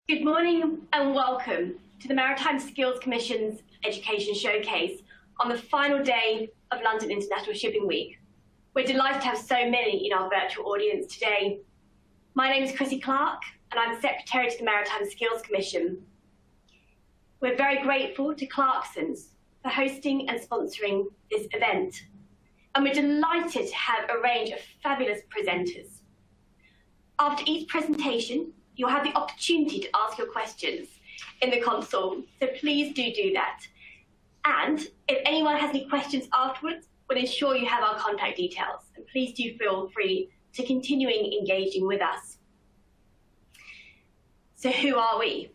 Good morning and welcome to the Maritime Skills Commission's Education Showcase on the final day of London International Shipping Week. We're delighted to have so many in our virtual audience today. My name is Chrissy Clark and I'm Secretary to the Maritime Skills Commission. We're very grateful to Clarksons for hosting and sponsoring this event. And we're delighted to have a range of fabulous presenters. After each presentation, you'll have the opportunity to ask your questions in the console, so please do that. And if anyone has any questions afterwards, we'll ensure you have our contact details. And please do feel free to continuing engaging with us. So who are we?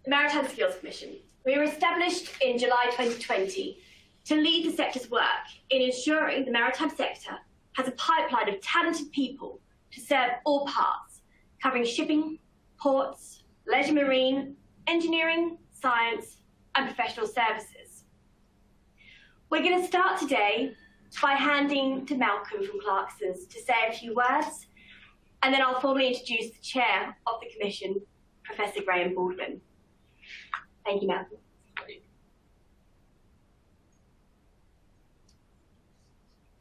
The Maritime Skills Commission. We were established in July 2020 to lead the sector's work in ensuring the maritime sector has a pipeline of talented people to serve all parts, covering shipping, ports, leisure marine, engineering, science, and professional services. We're going to start today by handing to Malcolm from Clarksons to say a few words, and then I'll formally introduce the chair of the Commission, Professor Graham Baldwin. Thank you, Malcolm.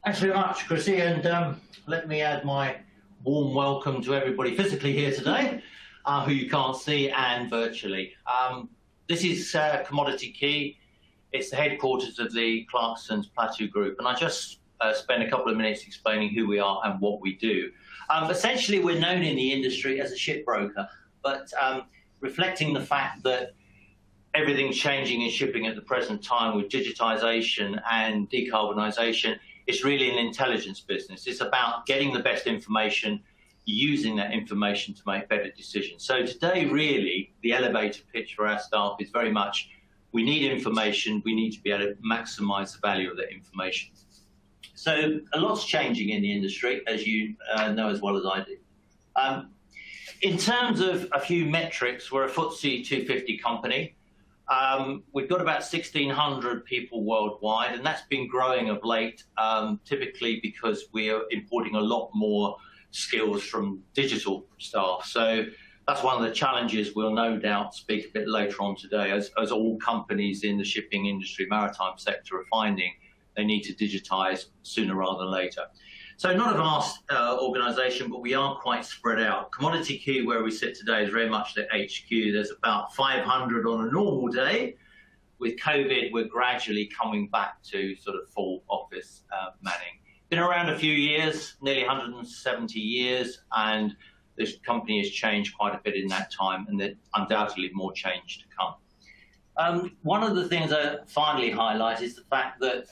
Thanks very much, Chrissy, and let me add my warm welcome to everybody physically here today, who you can't see, and virtually. This is Commodity Key. It's the headquarters of the Clarksons Plateau Group, and I just spent a couple of minutes explaining who we are and what we do. Essentially, we're known in the industry as a shipbroker, but reflecting the fact that everything's changing in shipping at the present time with digitisation and decarbonisation, it's really an intelligence business. It's about getting the best information, using that information to make better decisions. So today, really, the elevator pitch for our staff is very much, we need information, we need to be able to maximise the value of that information. So a lot's changing in the industry, as you know as well as I do. In terms of a few metrics, we're a FTSE 250 company. We've got about 1,600 people worldwide, and that's been growing of late, typically because we are importing a lot more skills from digital staff. So that's one of the challenges we'll no doubt speak a bit later on today, as all companies in the shipping industry, maritime sector are finding they need to digitise sooner rather than later. So not a vast organisation, but we are quite spread out. Commodity Key, where we sit today, is very much the HQ. There's about 500 on a normal day. With COVID, we're gradually coming back to sort of full office manning. Been around a few years, nearly 170 years, and this company has changed quite a bit in that time, and there's undoubtedly more change to come. One of the things I finally highlight is the fact that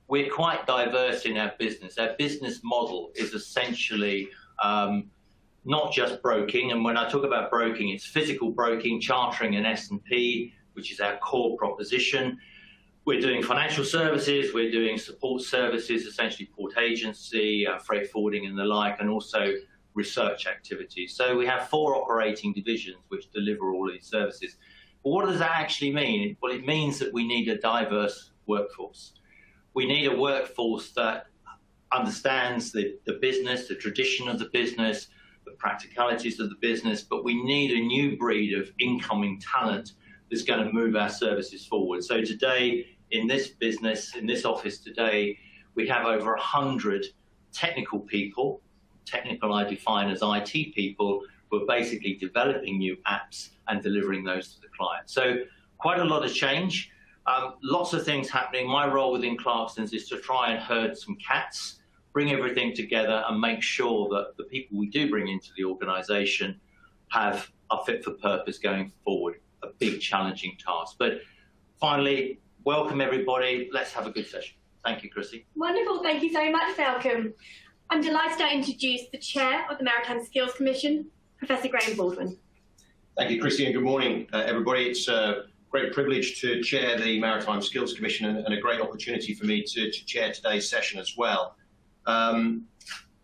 we're quite diverse in our business. Our business model is essentially not just broking, and when I talk about broking, it's physical broking, chartering and S&P, which is our core proposition. We're doing financial services, we're doing support services, essentially port agency, freight forwarding and the like, and also research activities. So we have 4 operating divisions which deliver all these services. But what does that actually mean? Well, it means that we need a diverse workforce. We need a workforce that understands the business, the tradition of the business, the practicalities of the business, but we need a new breed of incoming talent that's going to move our services forward. So today, in this business, in this office today, we have over 100 technical people. Technical I define as IT people who are basically developing new apps and delivering those to the client. So quite a lot of change. Lots of things happening. My role within Clarksons is to try and herd some cats, bring everything together and make sure that the people we do bring into the organisation are fit for purpose going forward. A big challenging task. But finally, welcome everybody. Let's have a good session. Thank you, Chrissy. Wonderful. Thank you so much, Malcolm. I'm delighted to introduce the chair of the Maritime Skills Commission, Professor Graham Baldwin. Thank you, Chrissy, and good morning, everybody. It's great privilege to chair the Maritime Skills Commission and a great opportunity for me to chair today's session as well.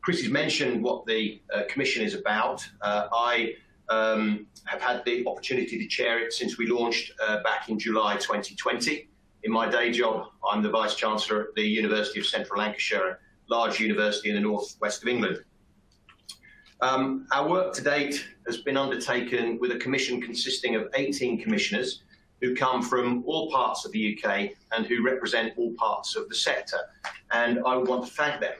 Chrissy's mentioned what the Commission is about. I have had the opportunity to chair it since we launched back in July 2020. In my day job, I'm the Vice Chancellor at the University of Central Lancashire, a large university in the northwest of England. Our work to date has been undertaken with a commission consisting of 18 commissioners who come from all parts of the UK and who represent all parts of the sector. And I want to thank them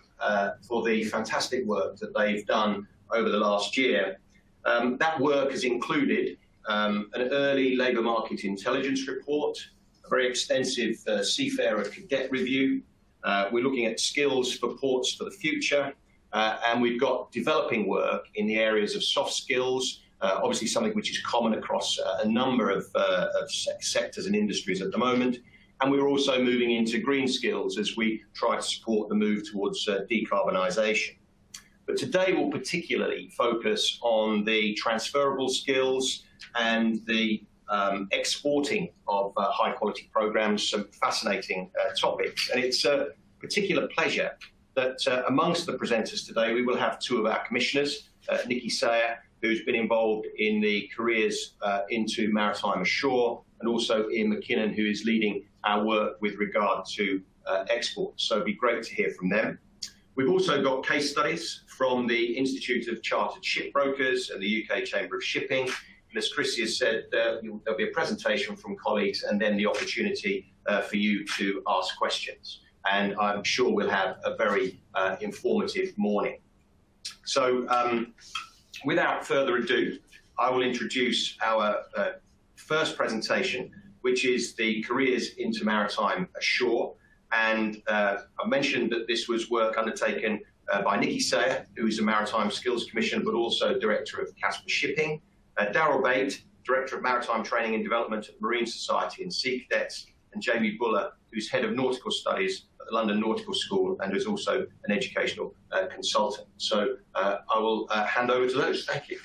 for the fantastic work that they've done over the last year. That work has included an early labour market intelligence report, a very extensive seafarer cadet review. We're looking at skills for ports for the future, and we've got developing work in the areas of soft skills, obviously something which is common across a number of sectors and industries at the moment. And we're also moving into green skills as we try to support the move towards decarbonisation. But today we'll particularly focus on the transferable skills and the exporting of high quality programmes, some fascinating topics. And it's a particular pleasure that amongst the presenters today we will have two of our commissioners, Nikki Sayer, who's been involved in the careers into maritime ashore, and also Iain Mackinnon, who is leading our work with regard to exports. So it'd be great to hear from them. We've also got case studies from the Institute of Chartered Shipbrokers and the UK Chamber of Shipping. And as Chrissy has said, there'll be a presentation from colleagues and then the opportunity for you to ask questions. And I'm sure we'll have a very informative morning. So without further ado, I will introduce our first presentation, which is the careers into maritime ashore. And I mentioned that this was work undertaken by Nikki Sayer, who is a Maritime Skills Commissioner, but also Director of Casper Shipping, Darryl Bates, Director of Maritime Training and Development at Marine Society and Sea Cadets, and Jamie Bullar, who's Head of Nautical Studies at the London Nautical School and is also an educational consultant. So I will hand over to those. Thank you.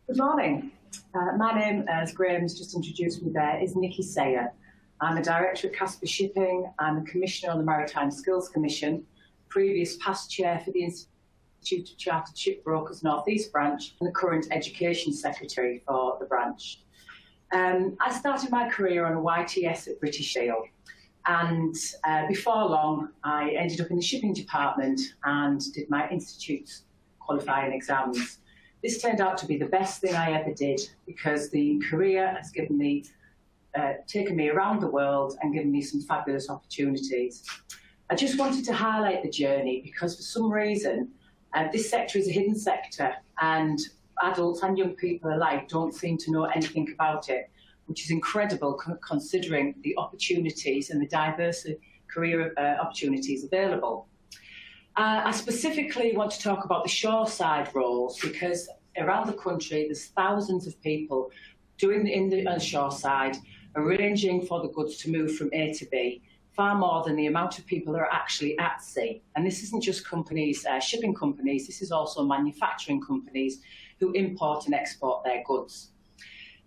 Good morning. My name, as Graham's just introduced me there, is Nikki Sayer. I'm a Director at Casper Shipping. I'm a Commissioner on the Maritime Skills Commission, previous past Chair for the Institute of Chartered Shipbrokers North East Branch, and the current Education Secretary for the branch. I started my career on a YTS at British Steel, and before long I ended up in the shipping department and did my Institute's qualifying exams. This turned out to be the best thing I ever did, because the career has given me, taken me around the world and given me some fabulous opportunities. I just wanted to highlight the journey because for some reason this sector is a hidden sector and adults and young people alike don't seem to know anything about it, which is incredible considering the opportunities and the diverse career opportunities available. I specifically want to talk about the shoreside roles because around the country there's thousands of people doing in the shoreside, arranging for the goods to move from A to B, far more than the amount of people that are actually at sea. And this isn't just companies, shipping companies, this is also manufacturing companies who import and export their goods.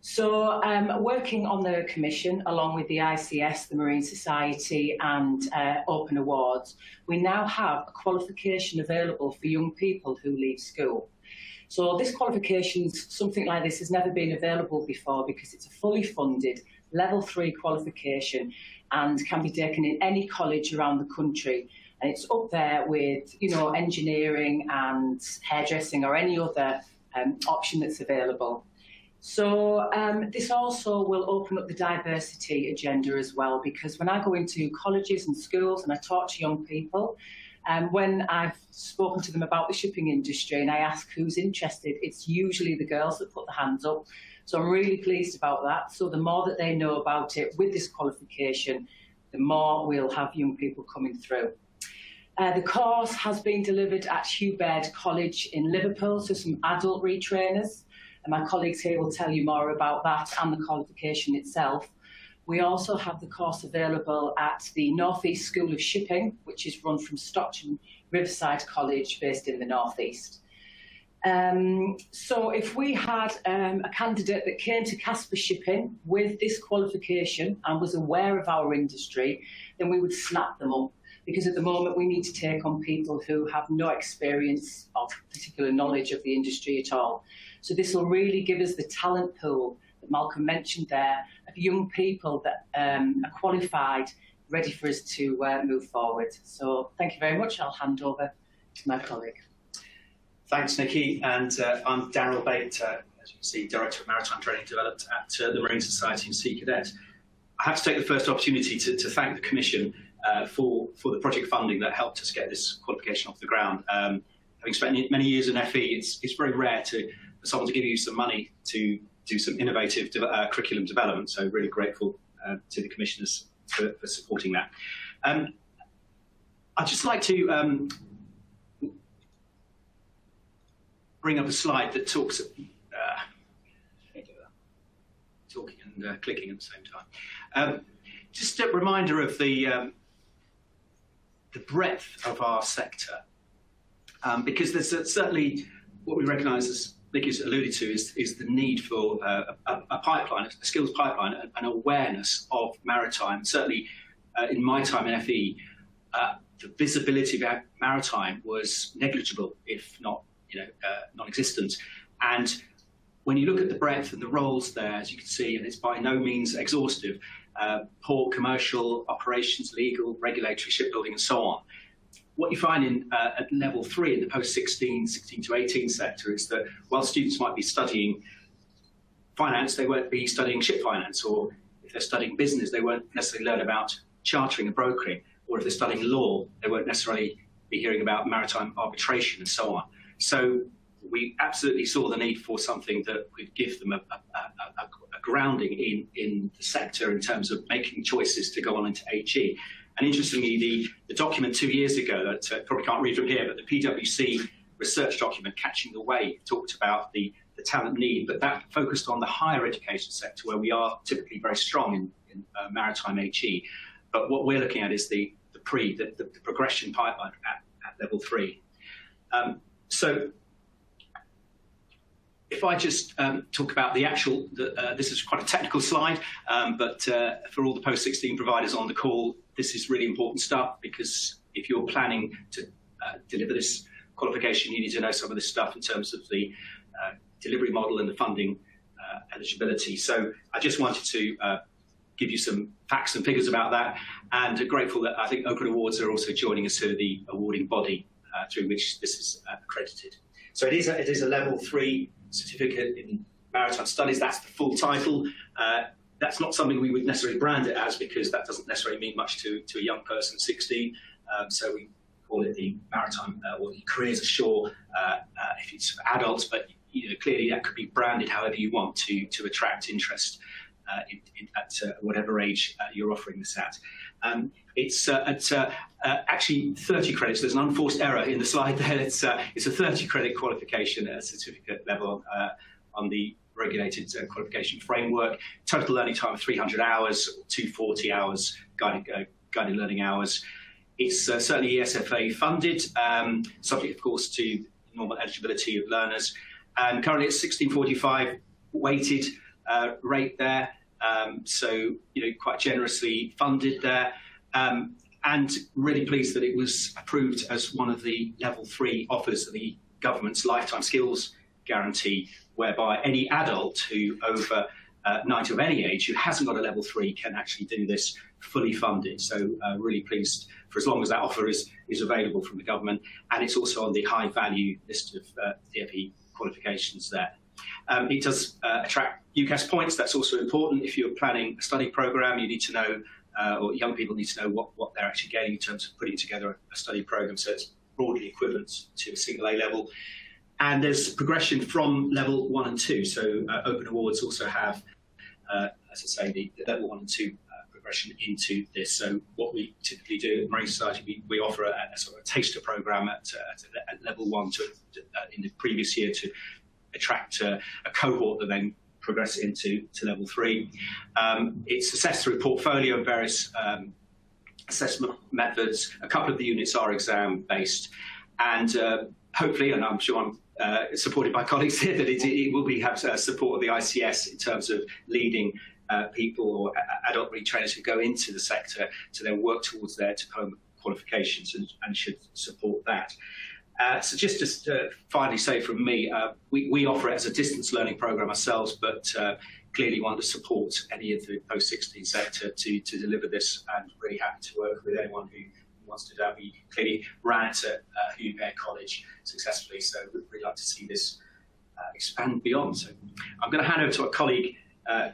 So working on the Commission, along with the ICS, the Marine Society and Open Awards, we now have a qualification available for young people who leave school. So this qualification, something like this has never been available before because it's a fully funded level 3 qualification and can be taken in any college around the country. And it's up there with, you know, engineering and hairdressing or any other option that's available. So this also will open up the diversity agenda as well, because when I go into colleges and schools and I talk to young people, when I've spoken to them about the shipping industry and I ask who's interested, it's usually the girls that put their hands up. So I'm really pleased about that. So the more that they know about it with this qualification, the more we'll have young people coming through. The course has been delivered at Hugh Baird College in Liverpool, so some adult retrainers. And my colleagues here will tell you more about that and the qualification itself. We also have the course available at the North East School of Shipping, which is run from Stockton Riverside College, based in the North East. So if we had a candidate that came to Casper Shipping with this qualification and was aware of our industry, then we would snap them up. Because at the moment we need to take on people who have no experience of particular knowledge of the industry at all. So this will really give us the talent pool that Malcolm mentioned there, of young people that are qualified, ready for us to move forward. So thank you very much. I'll hand over to my colleague. Thanks, Nikki. And I'm Darryl Bates, as you can see, Director of Maritime Training Development at the Marine Society and Sea Cadets. I have to take the first opportunity to thank the Commission for the project funding that helped us get this qualification off the ground. Having spent many years in FE, it's very rare for someone to give you some money to do some innovative curriculum development. So really grateful to the Commissioners for supporting that. I'd just like to bring up a slide that talks talking and clicking at the same time. Just a reminder of the breadth of our sector, because there's certainly what we recognise, as Nikki's alluded to, is the need for a pipeline, a skills pipeline, an awareness of maritime. Certainly, in my time in FE, the visibility of maritime was negligible, if not non-existent. And when you look at the breadth and the roles there, as you can see, and it's by no means exhaustive, port, commercial, operations, legal, regulatory, shipbuilding, and so on. What you find at level 3 in the post-16, 16 to 18 sector is that while students might be studying finance, they won't be studying ship finance, or if they're studying business, they won't necessarily learn about chartering and brokering, or if they're studying law, they won't necessarily be hearing about maritime arbitration and so on. So we absolutely saw the need for something that would give them a grounding in the sector in terms of making choices to go on into HE. And interestingly, the document 2 years ago, that probably can't read from here, but the PwC research document, Catching the Wave, talked about the talent need, but that focused on the higher education sector, where we are typically very strong in maritime HE. But what we're looking at is the progression pipeline at level 3. So if I just talk about the actual, this is quite a technical slide, but for all the post-16 providers on the call, this is really important stuff, because if you're planning to deliver this qualification, you need to know some of this stuff in terms of the delivery model and the funding eligibility. So I just wanted to give you some facts and figures about that, and grateful that I think Open Awards are also joining us here, the awarding body through which this is accredited. So it is a level 3 certificate in maritime studies. That's the full title. That's not something we would necessarily brand it as, because that doesn't necessarily mean much to a young person at 16. So we call it the maritime or the careers ashore if it's for adults, but clearly that could be branded however you want to attract interest at whatever age you're offering this at. It's at actually 30 credits. There's an unforced error in the slide there. It's a 30 credit qualification at certificate level on the regulated qualification framework. Total learning time of 300 hours, 240 hours guided learning hours. It's certainly ESFA funded, subject of course to normal eligibility of learners. And currently it's 1645 weighted rate there. So, quite generously funded there. And really pleased that it was approved as one of the level 3 offers of the government's lifetime skills guarantee, whereby any adult who over 90 of any age who hasn't got a level 3 can actually do this fully funded. So really pleased for as long as that offer is available from the government. And it's also on the high value list of DFE qualifications there. It does attract UCAS points. That's also important. If you're planning a study program, you need to know, or young people need to know what they're actually getting in terms of putting together a study program. So it's broadly equivalent to a single A level. And there's progression from level 1 and 2. So Open Awards also have, as I say, the level 1 and 2 progression into this. So what we typically do at Marine Society, we offer a sort of a taster program at level 1 in the previous year to attract a cohort that then progress into level 3. It's assessed through a portfolio of various assessment methods. A couple of the units are exam based, and hopefully, and I'm sure I'm supported by colleagues here, that it will have support of the ICS in terms of leading people or adult retrainers who go into the sector to then work towards their diploma qualifications, and should support that. So just to finally say from me, we offer it as a distance learning program ourselves, but clearly want to support any of the post-16 sector to deliver this, and really happy to work with anyone who wants to do that. We clearly ran it at Hubert College successfully, so we'd really like to see this expand beyond. So I'm going to hand over to our colleague,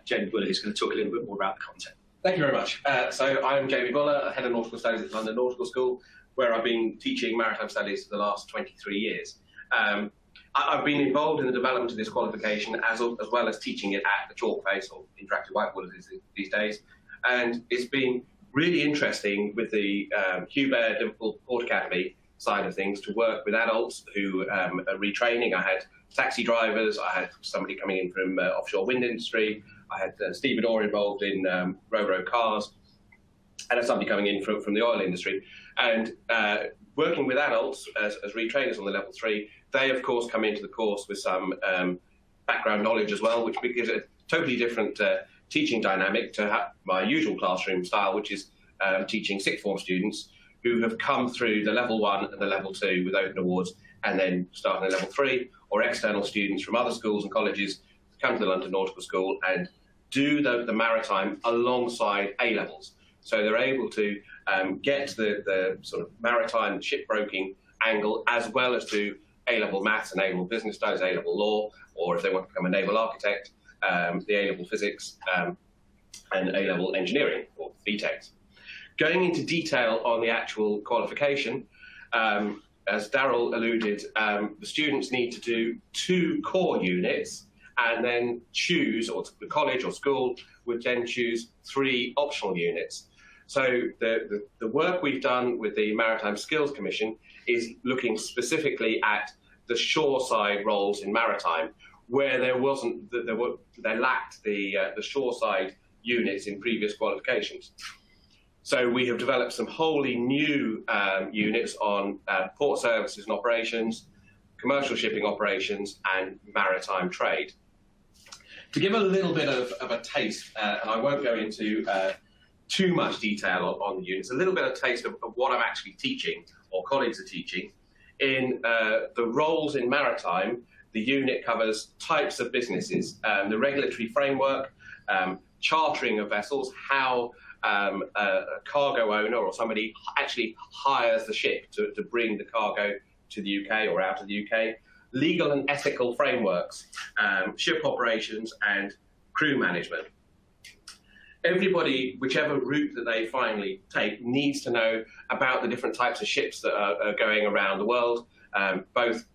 Jamie Bullar, who's going to talk a little bit more about the content. Thank you very much. So I'm Jamie Bullar, Head of Nautical Studies at London Nautical School, where I've been teaching maritime studies for the last 23 years. I've been involved in the development of this qualification as well as teaching it at the chalk face, or interactive whiteboard these days. And it's been really interesting with the Hubert Liverpool Port Academy side of things to work with adults who are retraining. I had taxi drivers, I had somebody coming in from offshore wind industry, I had stevedore involved in ro-ro cars, and I had somebody coming in from the oil industry. And working with adults as retrainers on the level 3, they of course come into the course with some background knowledge as well, which gives a totally different teaching dynamic to my usual classroom style, which is teaching sixth form students who have come through the level 1 and the level 2 with open awards, and then starting at level 3, or external students from other schools and colleges come to the London Nautical School and do the maritime alongside A-levels. So they're able to get the sort of maritime shipbroking angle, as well as do A-level maths and A-level business studies, A-level law, or if they want to become a naval architect, the A-level physics and A-level engineering, or BTECs. Going into detail on the actual qualification, as Darrell alluded, the students need to do 2 core units and then choose, or the college or school would then choose 3 optional units. So the work we've done with the Maritime Skills Commission is looking specifically at the shoreside roles in maritime, where they lacked the shoreside units in previous qualifications. So we have developed some wholly new units on port services and operations, commercial shipping operations, and maritime trade. To give a little bit of a taste, and I won't go into too much detail on the units, a little bit of taste of what I'm actually teaching, or colleagues are teaching. In the roles in maritime, the unit covers types of businesses, the regulatory framework, chartering of vessels, how a cargo owner or somebody actually hires the ship to bring the cargo to the UK or out of the UK, legal and ethical frameworks, ship operations and crew management. Everybody, whichever route that they finally take, needs to know about the different types of ships that are going around the world, both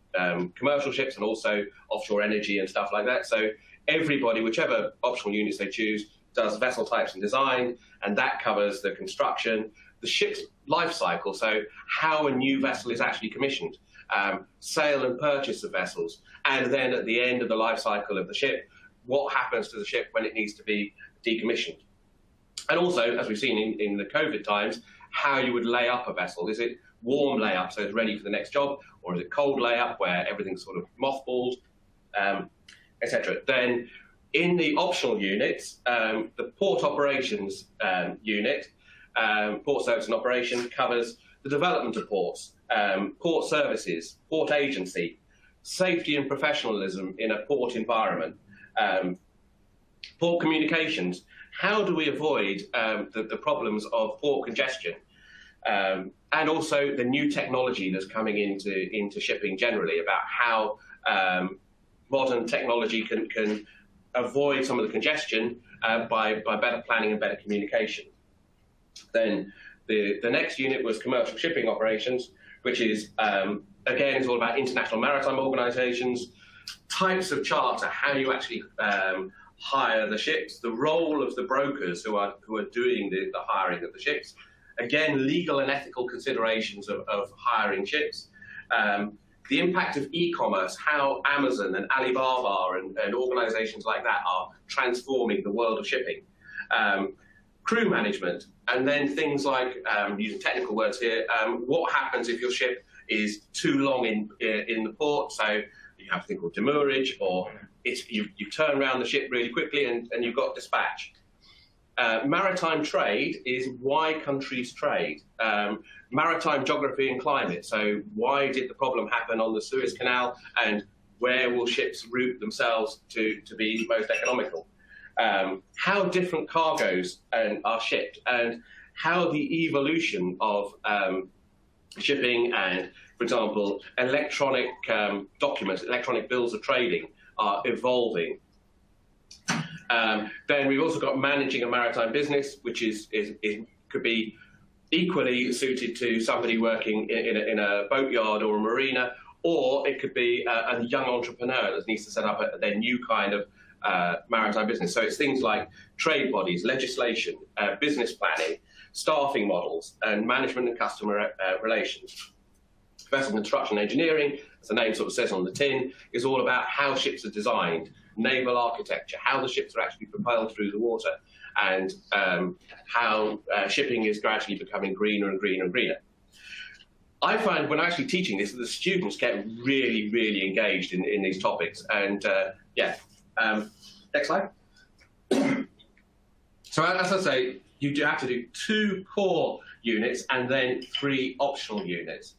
commercial ships and also offshore energy and stuff like that. So everybody, whichever optional units they choose, does vessel types and design, and that covers the construction, the ship's life cycle, so how a new vessel is actually commissioned, sale and purchase of vessels, and then at the end of the life cycle of the ship, what happens to the ship when it needs to be decommissioned. And also, as we've seen in the COVID times, how you would lay up a vessel. Is it warm layup, so it's ready for the next job, or is it cold layup, where everything's sort of mothballed, etc. Then in the optional units, the port operations unit, port service and operation, covers the development of ports, port services, port agency, safety and professionalism in a port environment, port communications. How do we avoid the problems of port congestion? And also the new technology that's coming into shipping generally, about how modern technology can avoid some of the congestion by better planning and better communication. Then the next unit was commercial shipping operations, which is, again, is all about international maritime organisations, types of charter, how you actually hire the ships, the role of the brokers who are doing the hiring of the ships, again, legal and ethical considerations of hiring ships, the impact of e-commerce, how Amazon and Alibaba and organisations like that are transforming the world of shipping, crew management, and then things like, using technical words here, what happens if your ship is too long in the port, so you have a thing called demurrage, or you turn around the ship really quickly and you've got dispatch. Maritime trade is why countries trade. Maritime geography and climate, so why did the problem happen on the Suez Canal, and where will ships route themselves to be most economical? how different cargoes are shipped and how the evolution of shipping and, for example, electronic documents, electronic bills of trading are evolving. Then we've also got managing a maritime business, which could be equally suited to somebody working in a boatyard or a marina, or it could be a young entrepreneur that needs to set up their new kind of maritime business. So it's things like trade bodies, legislation, business planning, staffing models, and management and customer relations. Vessel construction engineering, as the name sort of says on the tin, is all about how ships are designed, naval architecture, how the ships are actually propelled through the water, and how shipping is gradually becoming greener and greener and greener. I find when actually teaching this, the students get really, really engaged in these topics. And next slide. So as I say, you do have to do 2 core units and then 3 optional units.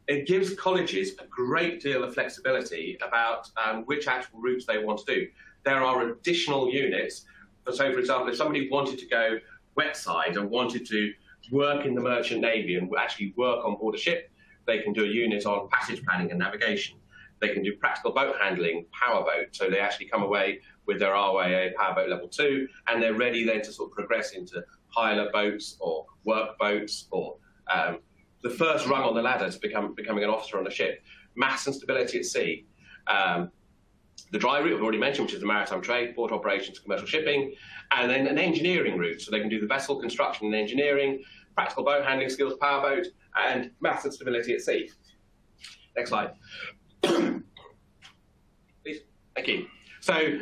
It gives colleges a great deal of flexibility about which actual routes they want to do. There are additional units. So, for example, if somebody wanted to go wet side and wanted to work in the merchant navy and actually work on board a ship, they can do a unit on passage planning and navigation. They can do practical boat handling, powerboat. So they actually come away with their RYA powerboat level 2, and they're ready then to sort of progress into pilot boats or work boats or the first rung on the ladder to becoming an officer on a ship. Mass and stability at sea. The dry route I've already mentioned, which is the maritime trade, port operations, commercial shipping, and then an engineering route. So they can do the vessel construction and engineering, practical boat handling skills, powerboat, and mass and stability at sea. Next slide. Please. Thank you. So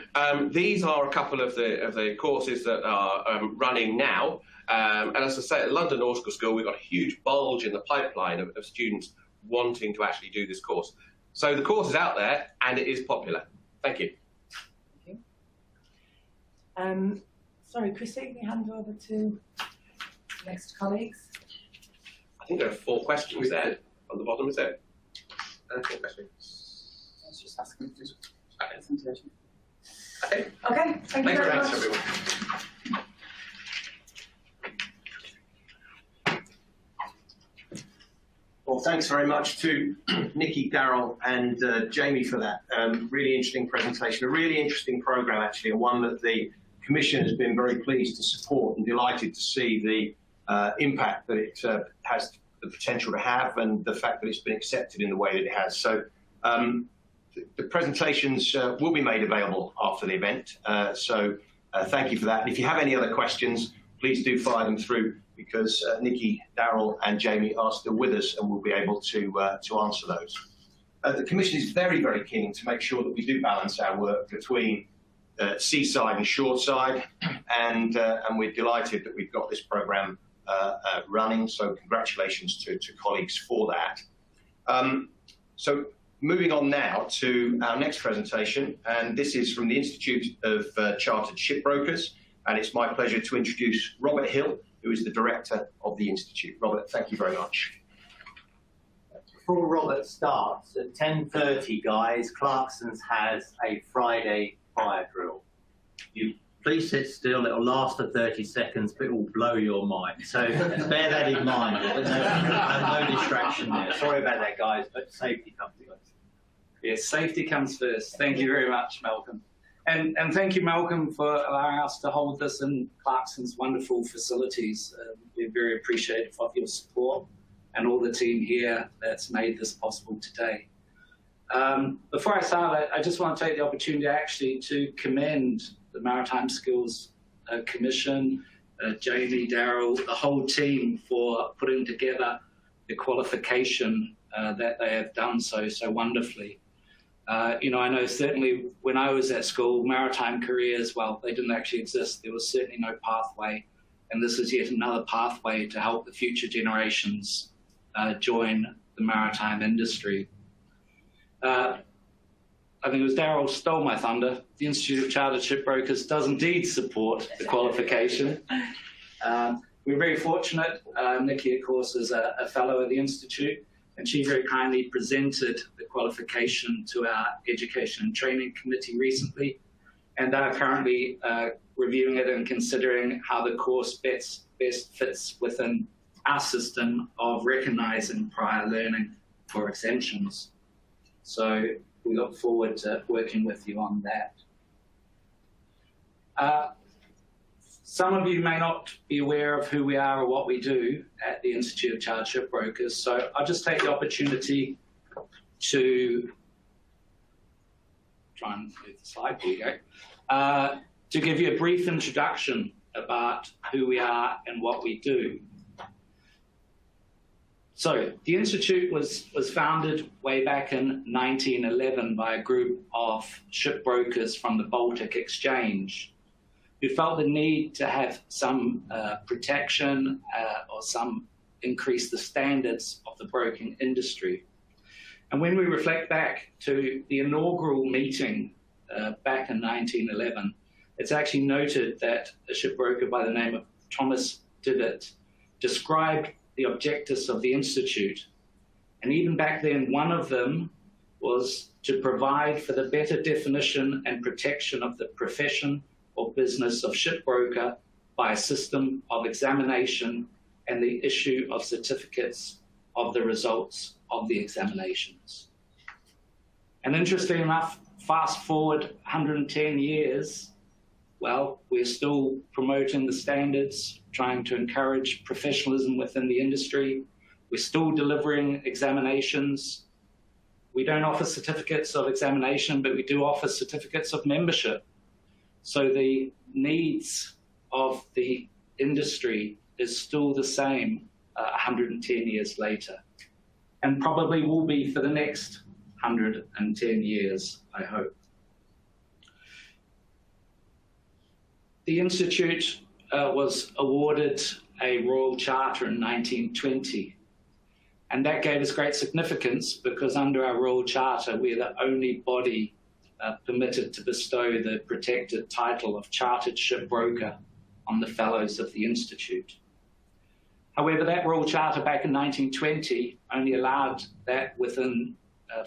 these are a couple of the courses that are running now. And as I say, at London Nautical School, we've got a huge bulge in the pipeline of students wanting to actually do this course. So the course is out there and it is popular. Thank you. Thank you. Sorry, Chrissy, can you hand over to the next colleagues? I think there are 4 questions there on the bottom, is there? 4 questions. I was just asking for Okay. presentation. Okay. Okay, thank you very much. Everyone. Well, thanks very much to Nikki, Darrell, and Jamie for that really interesting presentation. A really interesting programme, actually, and one that the Commission has been very pleased to support and delighted to see the impact that it has the potential to have and the fact that it's been accepted in the way that it has. So the presentations will be made available after the event. So thank you for that. And if you have any other questions, please do fire them through, because Nikki, Darrell and Jamie are still with us and will be able to answer those. The Commission is very, very keen to make sure that we do balance our work between seaside and shoreside, and we're delighted that we've got this programme running, so congratulations to colleagues for that. So moving on now to our next presentation, and this is from the Institute of Chartered Shipbrokers, and it's my pleasure to introduce Robert Hill, who is the Director of the Institute. Robert, thank you very much. Before Robert starts, at 10:30, guys, Clarksons has a Friday fire drill. You please sit still, it'll last for 30 seconds, but it will blow your mind. So bear that in mind. There's no distraction there. Sorry about that, guys, but safety comes first. Yes, safety comes first. Thank you very much, Malcolm. And thank you, Malcolm, for allowing us to hold this in Clarksons' wonderful facilities. We're very appreciative of your support and all the team here that's made this possible today. Before I start, I just want to take the opportunity actually to commend the Maritime Skills Commission, Jamie, Darrell, the whole team for putting together the qualification that they have done so wonderfully. I know certainly when I was at school, maritime careers, well, they didn't actually exist. There was certainly no pathway. And this is yet another pathway to help the future generations join the maritime industry. I think it was Darrell stole my thunder. The Institute of Chartered Shipbrokers does indeed support the qualification. We're very fortunate. Nikki, of course, is a fellow at the Institute, and she very kindly presented the qualification to our Education and Training Committee recently. and are currently reviewing it and considering how the course best fits within our system of recognising prior learning for exemptions. So we look forward to working with you on that. Some of you may not be aware of who we are or what we do at the Institute of Chartered Shipbrokers, so I'll just take the opportunity to try and move the slide, there you go, to give you a brief introduction about who we are and what we do. So the Institute was founded way back in 1911 by a group of shipbrokers from the Baltic Exchange who felt the need to have some protection or some increase the standards of the broking industry. And when we reflect back to the inaugural meeting back in 1911, it's actually noted that a shipbroker by the name of Thomas Dibbett described the objectives of the Institute. And even back then, one of them was to provide for the better definition and protection of the profession or business of shipbroker by a system of examination and the issue of certificates of the results of the examinations. And interestingly enough, fast forward 110 years, well, we're still promoting the standards, trying to encourage professionalism within the industry. We're still delivering examinations. We don't offer certificates of examination, but we do offer certificates of membership. So the needs of the industry is still the same 110 years later, and probably will be for the next 110 years, I hope. The Institute was awarded a Royal Charter in 1920, and that gave us great significance because under our Royal Charter, we're the only body permitted to bestow the protected title of Chartered Shipbroker on the Fellows of the Institute. However, that Royal Charter back in 1920 only allowed that within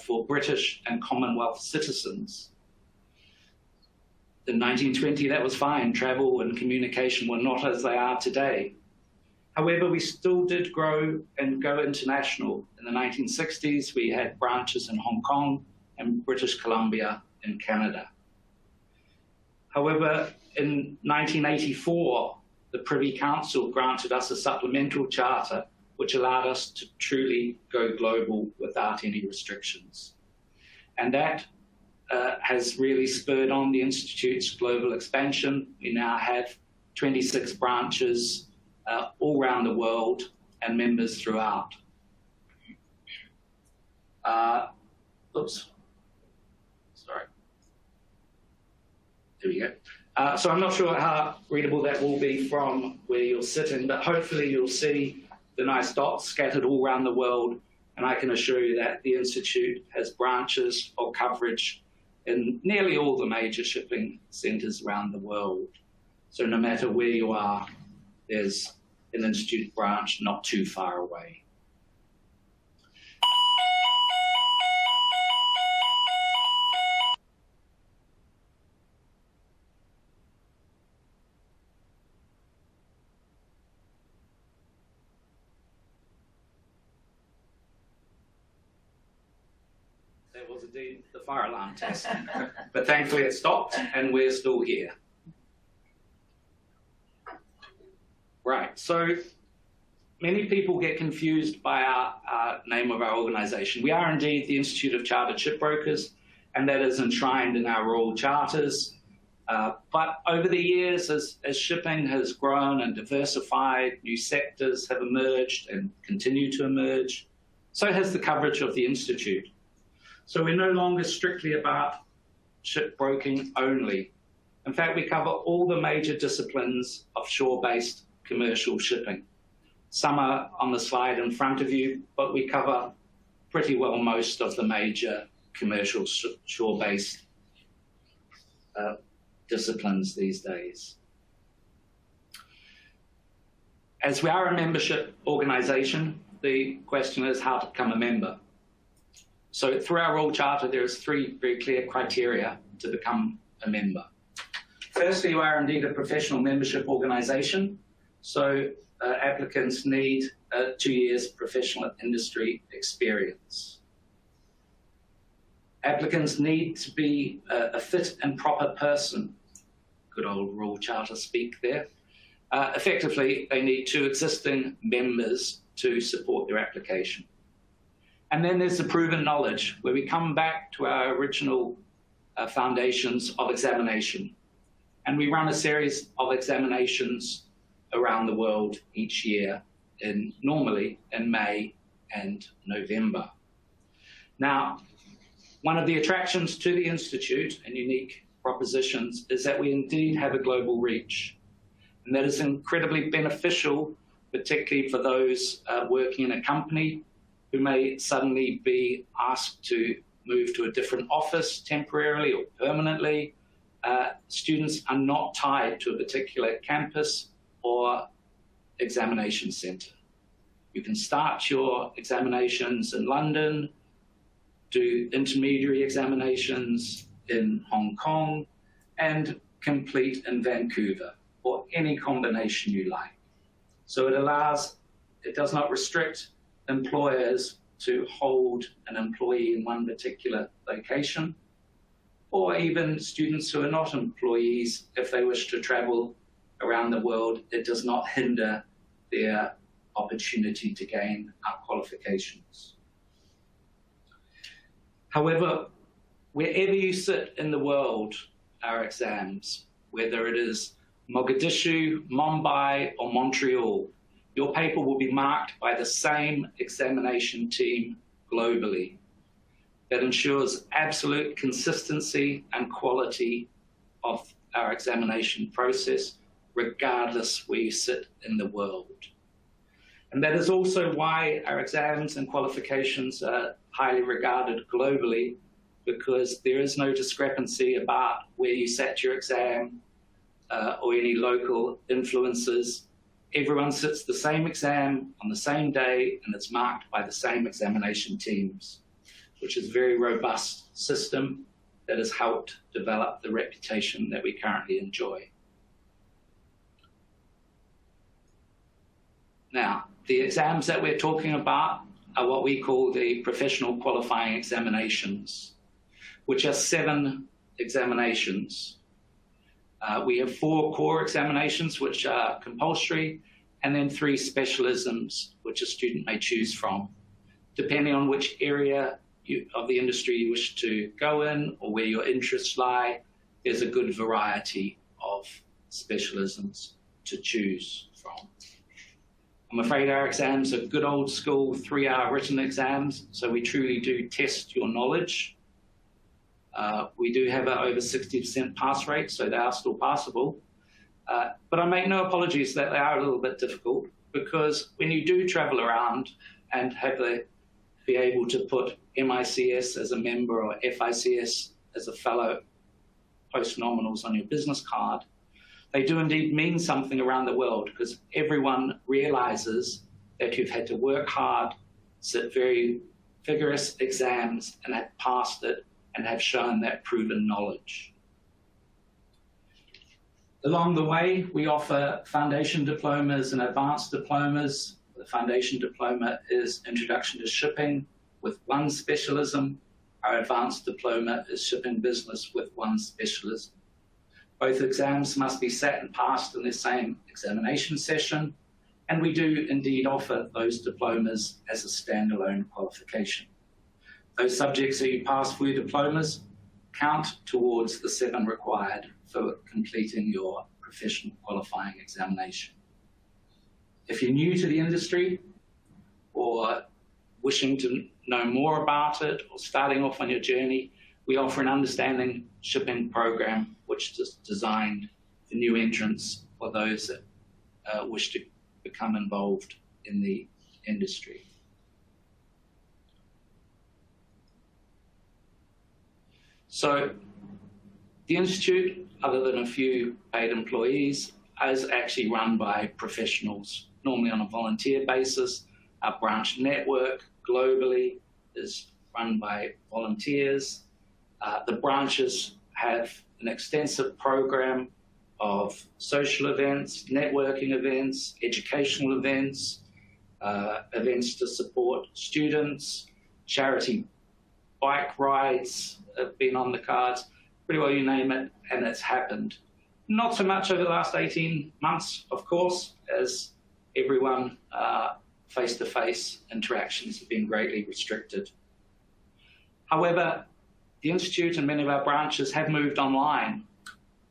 for British and Commonwealth citizens. In 1920, that was fine. Travel and communication were not as they are today. However, we still did grow and go international. In the 1960s, we had branches in Hong Kong and British Columbia in Canada. However, in 1984, the Privy Council granted us a supplemental charter which allowed us to truly go global without any restrictions. And that has really spurred on the Institute's global expansion. We now have 26 branches all around the world and members throughout. Oops, sorry. There we go. So I'm not sure how readable that will be from where you're sitting, but hopefully you'll see the nice dots scattered all around the world, and I can assure you that the Institute has branches or coverage in nearly all the major shipping centres around the world. So no matter where you are, there's an Institute branch not too far away. That was indeed the fire alarm test. But thankfully it stopped and we're still here. Right, so many people get confused by our name of our organisation. We are indeed the Institute of Chartered Shipbrokers, and that is enshrined in our Royal Charters. But over the years, as shipping has grown and diversified, new sectors have emerged and continue to emerge, so has the coverage of the Institute. So we're no longer strictly about shipbroking only. In fact, we cover all the major disciplines of shore-based commercial shipping. Some are on the slide in front of you, but we cover pretty well most of the major commercial shore-based disciplines these days. As we are a membership organisation, the question is how to become a member. So through our Royal Charter, there's 3 very clear criteria to become a member. Firstly, you are indeed a professional membership organisation, so applicants need 2 years professional industry experience. Applicants need to be a fit and proper person. Good old Royal Charter speak there. Effectively, they need 2 existing members to support their application. And then there's the proven knowledge, where we come back to our original foundations of examination. And we run a series of examinations around the world each year, normally in May and November. Now, one of the attractions to the Institute and unique propositions is that we indeed have a global reach. And that is incredibly beneficial, particularly for those working in a company who may suddenly be asked to move to a different office temporarily or permanently. Students are not tied to a particular campus or examination centre. You can start your examinations in London, do intermediary examinations in Hong Kong, and complete in Vancouver, or any combination you like. So it does not restrict employers to hold an employee in one particular location, or even students who are not employees, if they wish to travel around the world, it does not hinder their opportunity to gain our qualifications. However, wherever you sit in the world, our exams, whether it is Mogadishu, Mumbai, or Montreal, your paper will be marked by the same examination team globally. That ensures absolute consistency and quality of our examination process, regardless where you sit in the world. And that is also why our exams and qualifications are highly regarded globally, because there is no discrepancy about where you sat your exam or any local influences. Everyone sits the same exam on the same day, and it's marked by the same examination teams, which is a very robust system that has helped develop the reputation that we currently enjoy. Now, the exams that we're talking about are what we call the professional qualifying examinations, which are 7 examinations. We have 4 core examinations, which are compulsory, and then 3 specialisms, which a student may choose from, depending on which area of the industry you wish to go in or where your interests lie. There's a good variety of specialisms to choose from. I'm afraid our exams are good old school 3-hour written exams, so we truly do test your knowledge. We do have an over 60% pass rate, so they are still passable. But I make no apologies that they are a little bit difficult, because when you do travel around and be able to put MICS as a member or FICS as a fellow post-nominals on your business card, they do indeed mean something around the world, because everyone realizes that you've had to work hard, sit very vigorous exams, and have passed it and have shown that proven knowledge. Along the way, we offer foundation diplomas and advanced diplomas. The foundation diploma is Introduction to Shipping with 1 specialism. Our advanced diploma is Shipping Business with 1 specialism. Both exams must be sat and passed in the same examination session, and we do indeed offer those diplomas as a standalone qualification. Those subjects that you pass for your diplomas count towards the 7 required for completing your professional qualifying examination. If you're new to the industry or wishing to know more about it or starting off on your journey, we offer an Understanding Shipping program, which is designed for new entrants or those that wish to become involved in the industry. So the Institute, other than a few paid employees, is actually run by professionals, normally on a volunteer basis. Our branch network globally is run by volunteers. The branches have an extensive program of social events, networking events, educational events, events to support students, charity bike rides have been on the cards, pretty well you name it, and it's happened. Not so much over the last 18 months, of course, as everyone face-to-face interactions have been greatly restricted. However, the Institute and many of our branches have moved online,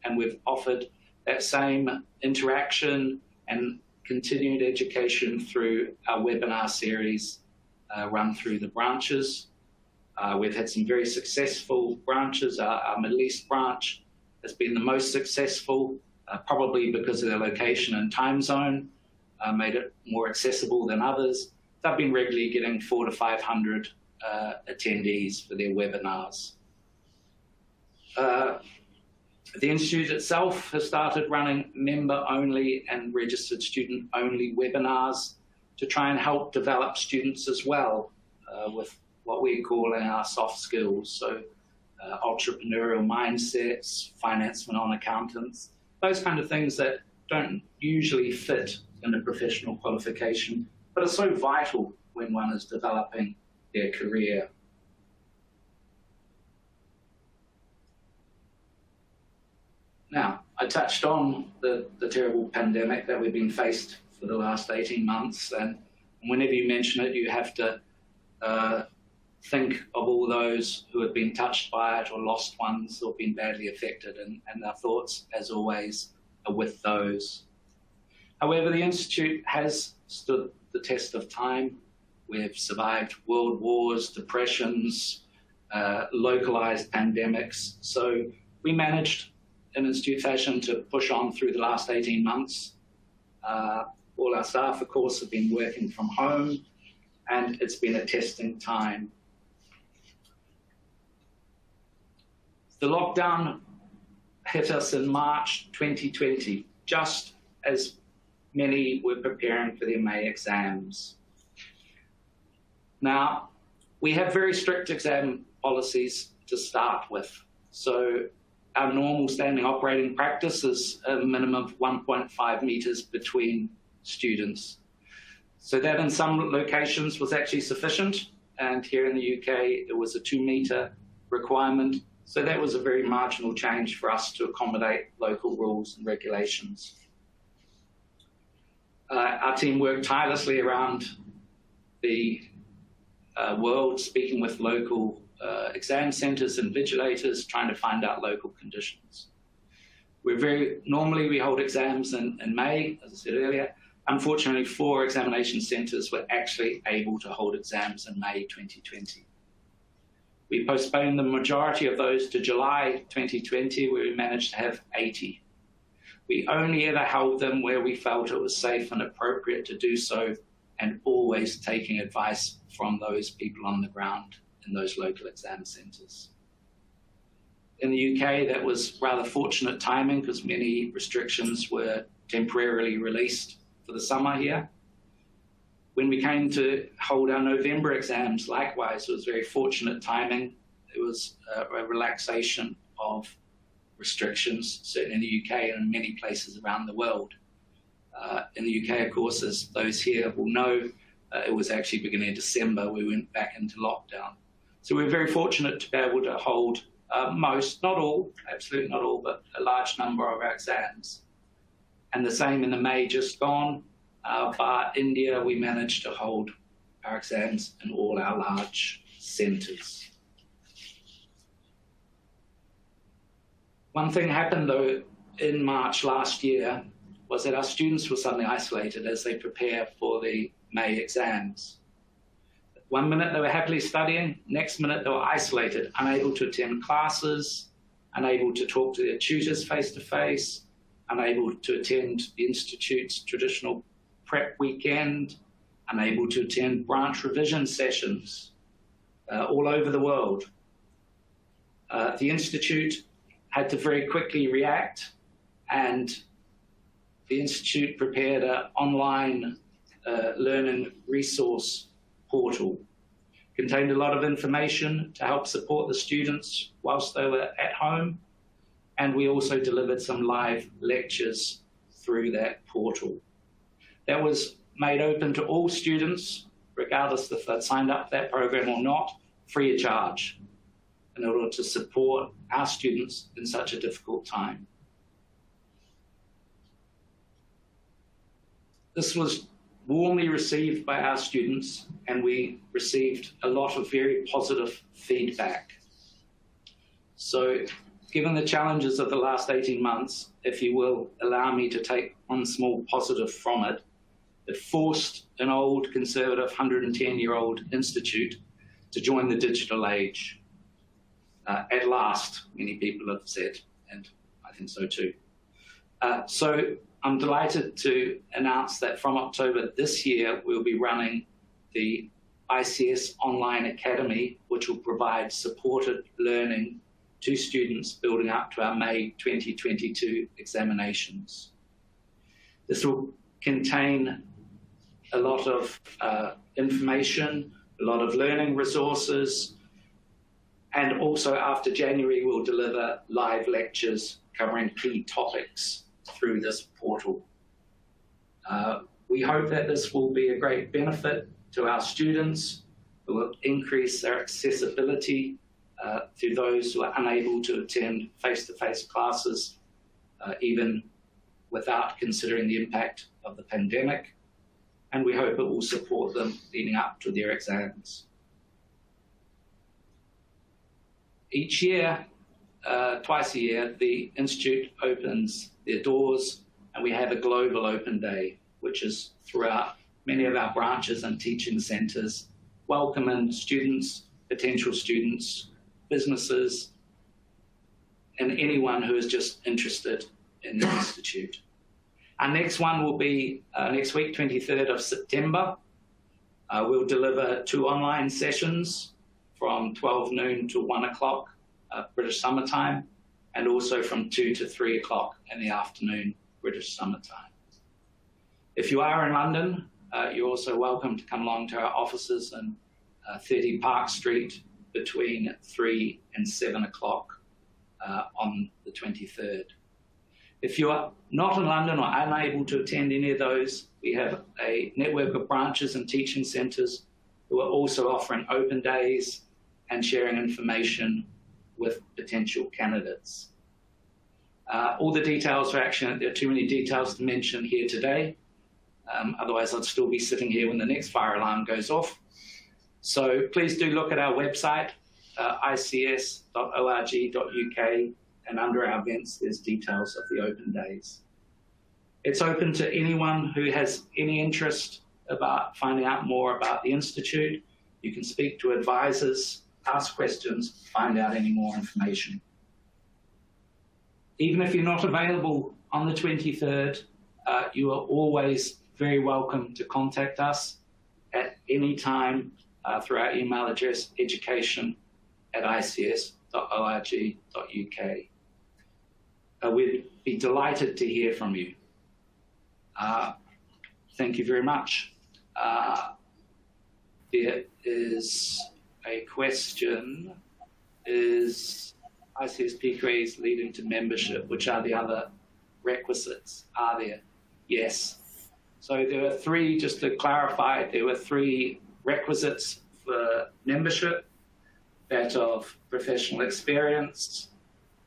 and we've offered that same interaction and continued education through our webinar series run through the branches. We've had some very successful branches. Our Middle East branch has been the most successful, probably because of their location and time zone, made it more accessible than others. They've been regularly getting 400 to 500 attendees for their webinars. The Institute itself has started running member-only and registered student-only webinars to try and help develop students as well with what we're calling our soft skills. So entrepreneurial mindsets, finance for non-accountants, those kind of things that don't usually fit in a professional qualification, but are so vital when one is developing their career. Now, I touched on the terrible pandemic that we've been faced for the last 18 months, and whenever you mention it, you have to think of all those who have been touched by it or lost ones or been badly affected, and our thoughts, as always, are with those. However, the Institute has stood the test of time. We've survived world wars, depressions, localized pandemics, so we managed in Institute fashion to push on through the last 18 months. All our staff, of course, have been working from home, and it's been a testing time. The lockdown hit us in March 2020, just as many were preparing for their May exams. Now, we have very strict exam policies to start with. So our normal standing operating practice is a minimum of 1.5 meters between students. So that in some locations was actually sufficient, and here in the UK it was a 2-meter requirement. So that was a very marginal change for us to accommodate local rules and regulations. Our team worked tirelessly around the world, speaking with local exam centres and vigilators, trying to find out local conditions. Normally we hold exams in May, as I said earlier. Unfortunately, 4 examination centres were actually able to hold exams in May 2020. We postponed the majority of those to July 2020, where we managed to have 80. We only ever held them where we felt it was safe and appropriate to do so, and always taking advice from those people on the ground in those local exam centres. In the UK, that was rather fortunate timing because many restrictions were temporarily released for the summer here. When we came to hold our November exams, likewise, it was very fortunate timing. It was a relaxation of restrictions, certainly in the UK and in many places around the world. In the UK, of course, as those here will know, it was actually beginning of December we went back into lockdown. So we were very fortunate to be able to hold most, not all, absolutely not all, but a large number of our exams. And the same in the May just gone, bar India, we managed to hold our exams in all our large centres. One thing happened though in March last year was that our students were suddenly isolated as they prepare for the May exams. One minute they were happily studying, next minute they were isolated, unable to attend classes, unable to talk to their tutors face-to-face, unable to attend the Institute's traditional prep weekend, unable to attend branch revision sessions all over the world. The Institute had to very quickly react, and the Institute prepared an online learning resource portal. Contained a lot of information to help support the students whilst they were at home. and we also delivered some live lectures through that portal. That was made open to all students, regardless if they'd signed up for that program or not, free of charge, in order to support our students in such a difficult time. This was warmly received by our students, and we received a lot of very positive feedback. So, given the challenges of the last 18 months, if you will allow me to take one small positive from it, it forced an old conservative 110-year-old institute to join the digital age. At last, many people have said, and I think so too. So I'm delighted to announce that from October this year, we'll be running the ICS Online Academy, which will provide supported learning to students building up to our May 2022 examinations. This will contain a lot of information, a lot of learning resources, and also after January, we'll deliver live lectures covering key topics through this portal. We hope that this will be a great benefit to our students. It will increase their accessibility to those who are unable to attend face-to-face classes, even without considering the impact of the pandemic. And we hope it will support them leading up to their exams. Each year, twice a year, the Institute opens their doors and we have a global open day, which is throughout many of our branches and teaching centres, welcoming students, potential students, businesses, and anyone who is just interested in the Institute. Our next one will be next week, 23rd of September. We'll deliver 2 online sessions from 12 noon to 1 o'clock British Summer Time, and also from 2 to 3 o'clock in the afternoon British Summer Time. If you are in London, you're also welcome to come along to our offices in 30 Park Street between 3 and 7 o'clock on the 23rd. If you are not in London or unable to attend any of those, we have a network of branches and teaching centres who are also offering open days and sharing information with potential candidates. All the details are actually, there are too many details to mention here today. Otherwise, I'd still be sitting here when the next fire alarm goes off. So please do look at our website, ics.org.uk, and under our events, there's details of the open days. It's open to anyone who has any interest about finding out more about the Institute. You can speak to advisors, ask questions, find out any more information. Even if you're not available on the 23rd, you are always very welcome to contact us at any time through our email address, education@ics.org.uk. We'd be delighted to hear from you. Thank you very much. There is a question, is ICS PQAs leading to membership? Which are the other requisites? Are there? Yes. So there are 3, just to clarify, there were 3 requisites for membership: that of professional experience,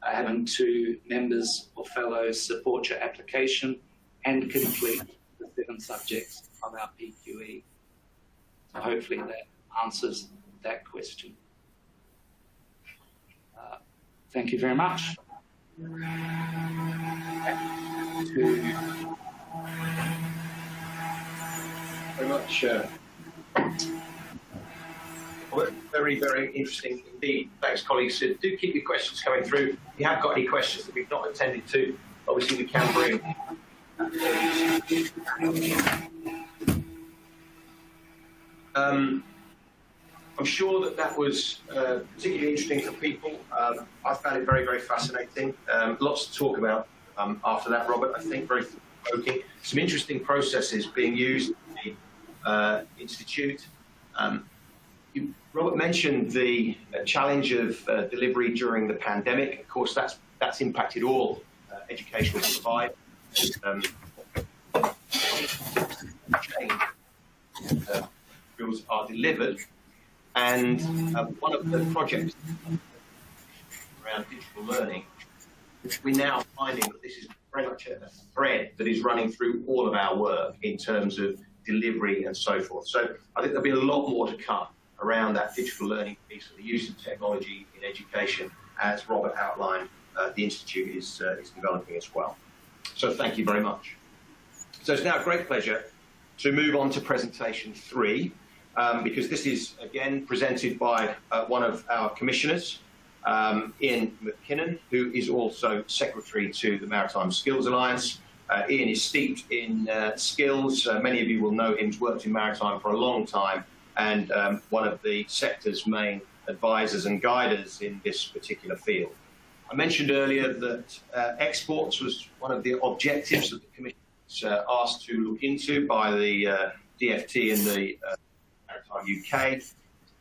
having 2 members or fellows support your application, and complete the 7 subjects of our PQE. So hopefully that answers that question. Thank you very much. Very much. Very, very interesting indeed. Thanks, colleagues. So do keep your questions coming through. If you have got any questions that we've not attended to, obviously we can bring. I'm sure that was particularly interesting for people. I found it very, very fascinating. Lots to talk about after that, Robert. I think very provoking. Some interesting processes being used in the Institute. Robert mentioned the challenge of delivery during the pandemic. Of course, that's that's impacted all educational providers. Skills are delivered, and one of the projects around digital learning, we're now finding that this is very much a thread that is running through all of our work in terms of delivery and so forth. So I think there'll be a lot more to come around that digital learning piece of the use of technology in education, as Robert outlined, the Institute is developing as well. So thank you very much. So it's now a great pleasure to move on to presentation 3, because this is again presented by one of our commissioners, Iain Mackinnon, who is also Secretary to the Maritime Skills Alliance. Iain is steeped in skills. Many of you will know him. He's worked in maritime for a long time, and one of the sector's main advisors and guiders in this particular field. I mentioned earlier that exports was one of the objectives that the Commission was asked to look into by the DFT and the Maritime UK.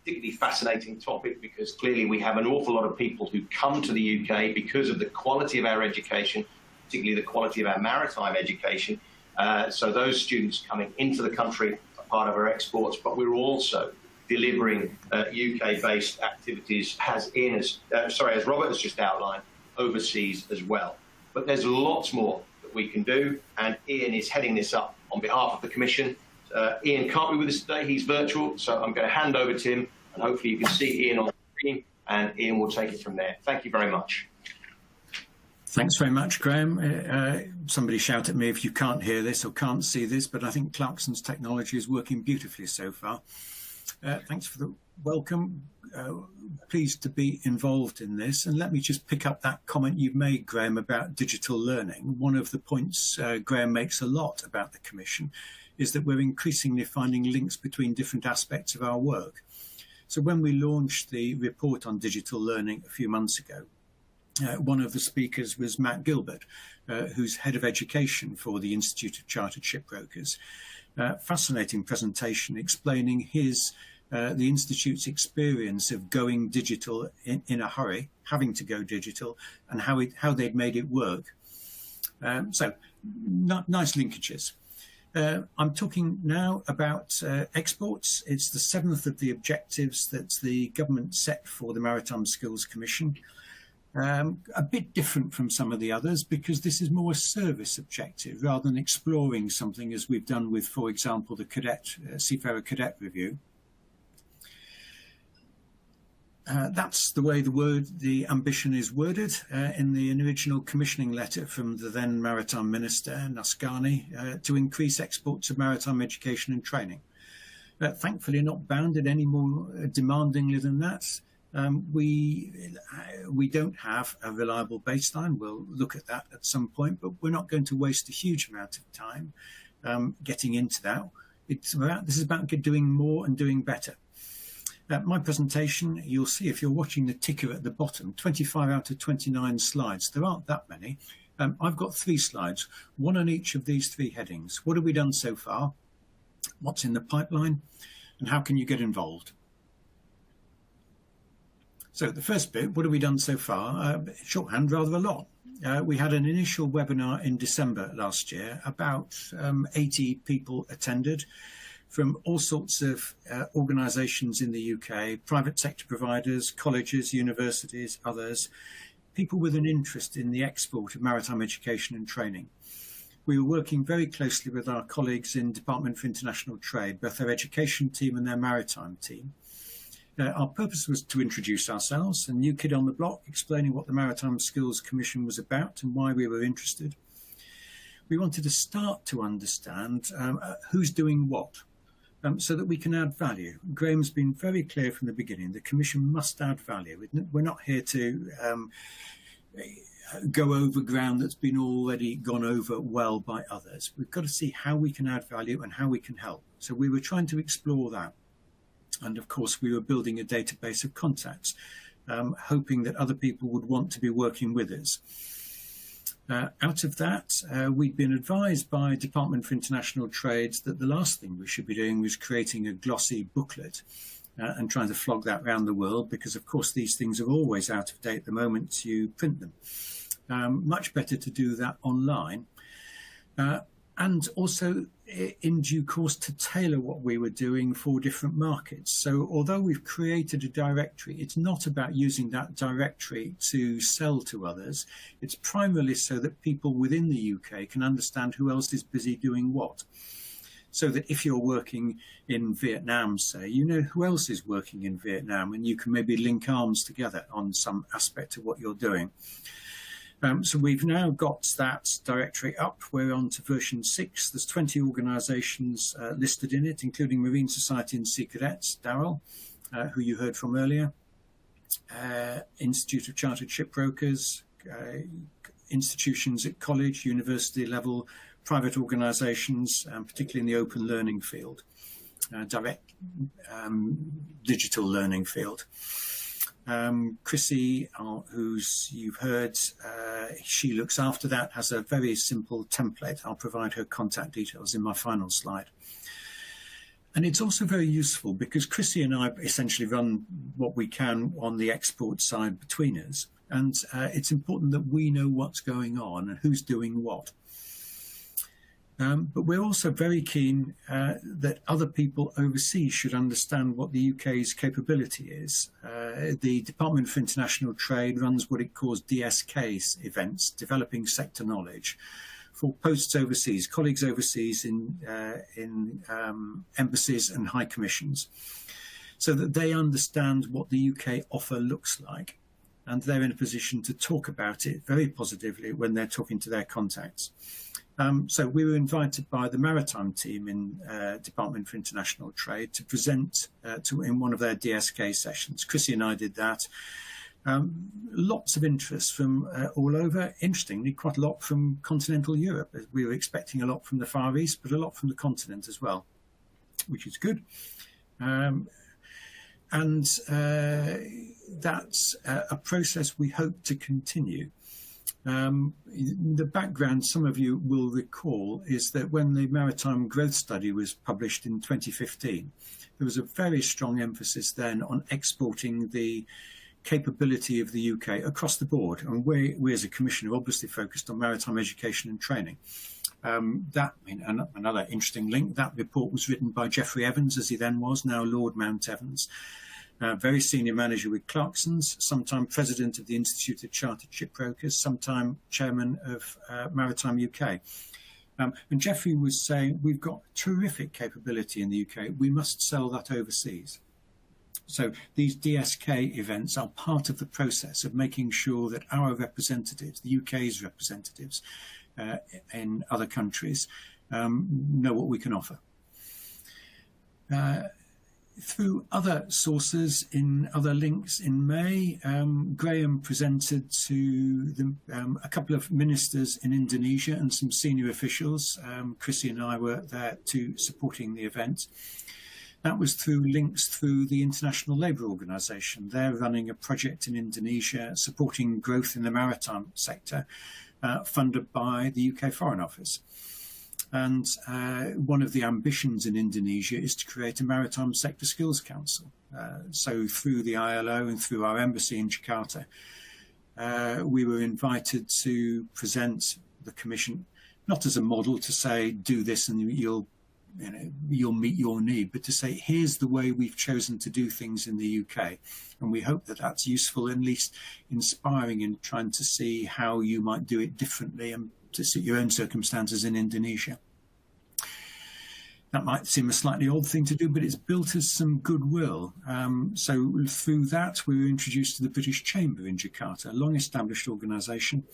Particularly fascinating topic, because clearly we have an awful lot of people who come to the UK because of the quality of our education, particularly the quality of our maritime education. So those students coming into the country are part of our exports, but we're also delivering UK-based activities, as Robert has just outlined, overseas as well. But there's lots more that we can do, and Iain is heading this up on behalf of the Commission. Iain can't be with us today, he's virtual, so I'm going to hand over to him, and hopefully you can see Iain on the screen, and Iain will take it from there. Thank you very much. Thanks very much, Graham. Somebody shout at me if you can't hear this or can't see this, but I think Clarksons technology is working beautifully so far. Thanks for the welcome. Pleased to be involved in this. And let me just pick up that comment you've made, Graham, about digital learning. One of the points Graham makes a lot about the Commission is that we're increasingly finding links between different aspects of our work. So when we launched the report on digital learning a few months ago, one of the speakers was Matt Gilbert, who's head of education for the Institute of Chartered Shipbrokers. Fascinating presentation explaining his the Institute's experience of going digital in a hurry, having to go digital, and how they'd made it work. So nice linkages. I'm talking now about exports. It's the 7th of the objectives that the government set for the Maritime Skills Commission. A bit different from some of the others, because this is more a service objective rather than exploring something as we've done with, for example, the Seafarer Cadet Review. That's the way the ambition is worded in the original commissioning letter from the then Maritime Minister, Nascani, to increase exports of maritime education and training. Thankfully not bounded any more demandingly than that. We don't have a reliable baseline. We'll look at that at some point, but we're not going to waste a huge amount of time getting into that. This is about doing more and doing better. My presentation, you'll see if you're watching the ticker at the bottom, 25 out of 29 slides. There aren't that many. I've got 3 slides, one on each of these 3 headings. What have we done so far? What's in the pipeline? And how can you get involved? So the first bit, what have we done so far? Shorthand, rather a lot. We had an initial webinar in December last year. About 80 people attended from all sorts of organisations in the UK, private sector providers, colleges, universities, others, people with an interest in the export of maritime education and training. We were working very closely with our colleagues in Department for International Trade, both their education team and their maritime team. Our purpose was to introduce ourselves, a new kid on the block, explaining what the Maritime Skills Commission was about and why we were interested. We wanted to start to understand who's doing what, so that we can add value. Graham's been very clear from the beginning, the Commission must add value. We're not here to go over ground that's been already gone over well by others. We've got to see how we can add value and how we can help. So we were trying to explore that. And of course, we were building a database of contacts, hoping that other people would want to be working with us. Out of that, we'd been advised by Department for International Trade that the last thing we should be doing was creating a glossy booklet and trying to flog that around the world, because of course these things are always out of date the moment you print them. Much better to do that online. And also in due course to tailor what we were doing for different markets. So although we've created a directory, it's not about using that directory to sell to others. It's primarily so that people within the UK can understand who else is busy doing what. So that if you're working in Vietnam, say, you know who else is working in Vietnam, and you can maybe link arms together on some aspect of what you're doing. So we've now got that directory up. We're on to version 6. There's 20 organisations listed in it, including Marine Society and Sea Cadets, Darrell, who you heard from earlier, Institute of Chartered Shipbrokers, institutions at college, university level, private organisations, particularly in the open learning field, direct digital learning field. Chrissy, who's you've heard, she looks after that, has a very simple template. I'll provide her contact details in my final slide. And it's also very useful because Chrissy and I essentially run what we can on the export side between us. And it's important that we know what's going on and who's doing what. But we're also very keen that other people overseas should understand what the UK's capability is. The Department for International Trade runs what it calls DSK events, developing sector knowledge, for posts overseas, colleagues overseas in embassies and high commissions, so that they understand what the UK offer looks like, and they're in a position to talk about it very positively when they're talking to their contacts. So we were invited by the Maritime team in Department for International Trade to present in one of their DSK sessions. Chrissy and I did that. Lots of interest from all over. Interestingly, quite a lot from continental Europe. We were expecting a lot from the Far East, but a lot from the continent as well, which is good. And that's a process we hope to continue. The background, some of you will recall, is that when the Maritime Growth Study was published in 2015, there was a very strong emphasis then on exporting the capability of the UK across the board. And we as a commission are obviously focused on maritime education and training. Another interesting link, that report was written by Geoffrey Evans, as he then was, now Lord Mount Evans. Very senior manager with Clarksons, sometime president of the Institute of Chartered Shipbrokers, sometime chairman of Maritime UK. And Geoffrey was saying, we've got terrific capability in the UK, we must sell that overseas. So these DSK events are part of the process of making sure that our representatives, the UK's representatives in other countries, know what we can offer. Through other sources, in other links in May, Graham presented to a couple of ministers in Indonesia and some senior officials. Chrissy and I were there supporting the event. That was through links through the International Labour Organization. They're running a project in Indonesia supporting growth in the maritime sector, funded by the UK Foreign Office. And one of the ambitions in Indonesia is to create a Maritime Sector Skills Council. So through the ILO and through our embassy in Jakarta, we were invited to present the Commission, not as a model to say, do this and you'll meet your need, but to say, here's the way we've chosen to do things in the UK. And we hope that that's useful, at least inspiring in trying to see how you might do it differently and to suit your own circumstances in Indonesia. That might seem a slightly odd thing to do, but it's built us some goodwill. So through that, we were introduced to the British Chamber in Jakarta, a long-established organisation,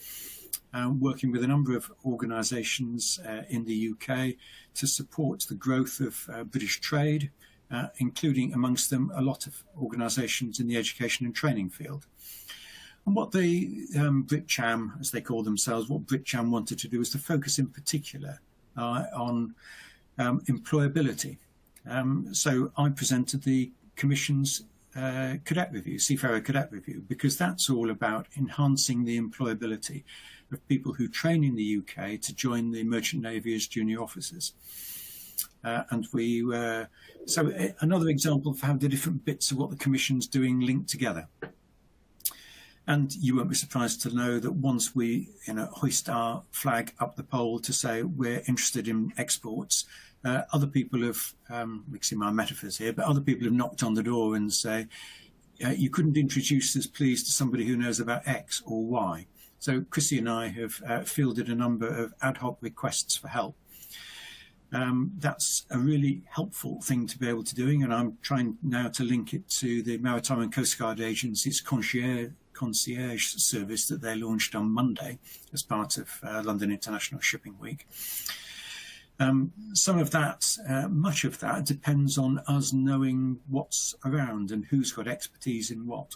working with a number of organisations in the UK to support the growth of British trade, including amongst them a lot of organisations in the education and training field. And what the BritCham, as they call themselves, what BritCham wanted to do was to focus in particular on employability. So I presented the Commission's cadet review, Seafarer Cadet Review, because that's all about enhancing the employability of people who train in the UK to join the Merchant Navy as junior officers. And we were, so another example of how the different bits of what the Commission's doing link together. And you won't be surprised to know that once we hoist our flag up the pole to say we're interested in exports, other people have, mixing my metaphors here, but other people have knocked on the door and say, you couldn't introduce us, please, to somebody who knows about X or Y. So Chrissy and I have fielded a number of ad hoc requests for help. That's a really helpful thing to be able to doing, and I'm trying now to link it to the Maritime and Coast Guard Agency's concierge service that they launched on Monday as part of London International Shipping Week. Some of that, much of that, depends on us knowing what's around and who's got expertise in what.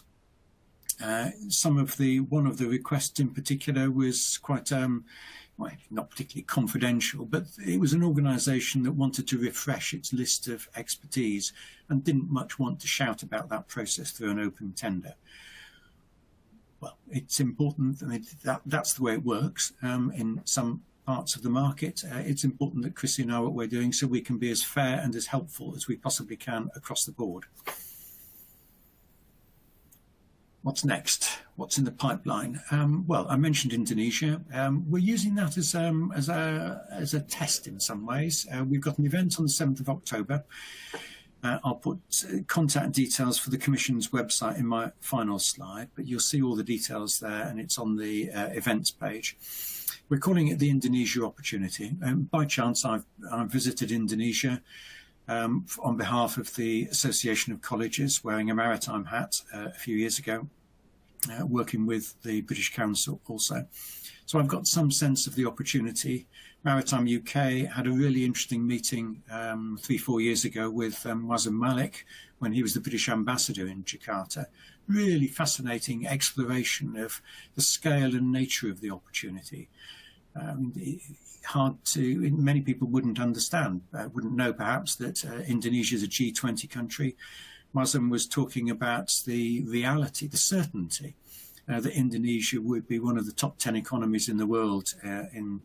One of the requests in particular was quite, well, not particularly confidential, but it was an organisation that wanted to refresh its list of expertise and didn't much want to shout about that process through an open tender. Well, it's important, that's the way it works in some parts of the market. It's important that Chrissy know what we're doing so we can be as fair and as helpful as we possibly can across the board. What's next? What's in the pipeline? Well, I mentioned Indonesia. We're using that as a test in some ways. We've got an event on the 7th of October. I'll put contact details for the Commission's website in my final slide, but you'll see all the details there, and it's on the events page. We're calling it the Indonesia Opportunity. By chance, I've visited Indonesia on behalf of the Association of Colleges, wearing a maritime hat a few years ago, working with the British Council also. So I've got some sense of the opportunity. Maritime UK had a really interesting meeting 3-4 years ago with Wazim Malik when he was the British ambassador in Jakarta. Really fascinating exploration of the scale and nature of the opportunity. Many people wouldn't understand, wouldn't know perhaps that Indonesia is a G20 country. Wazim was talking about the reality, the certainty that Indonesia would be one of the top 10 economies in the world in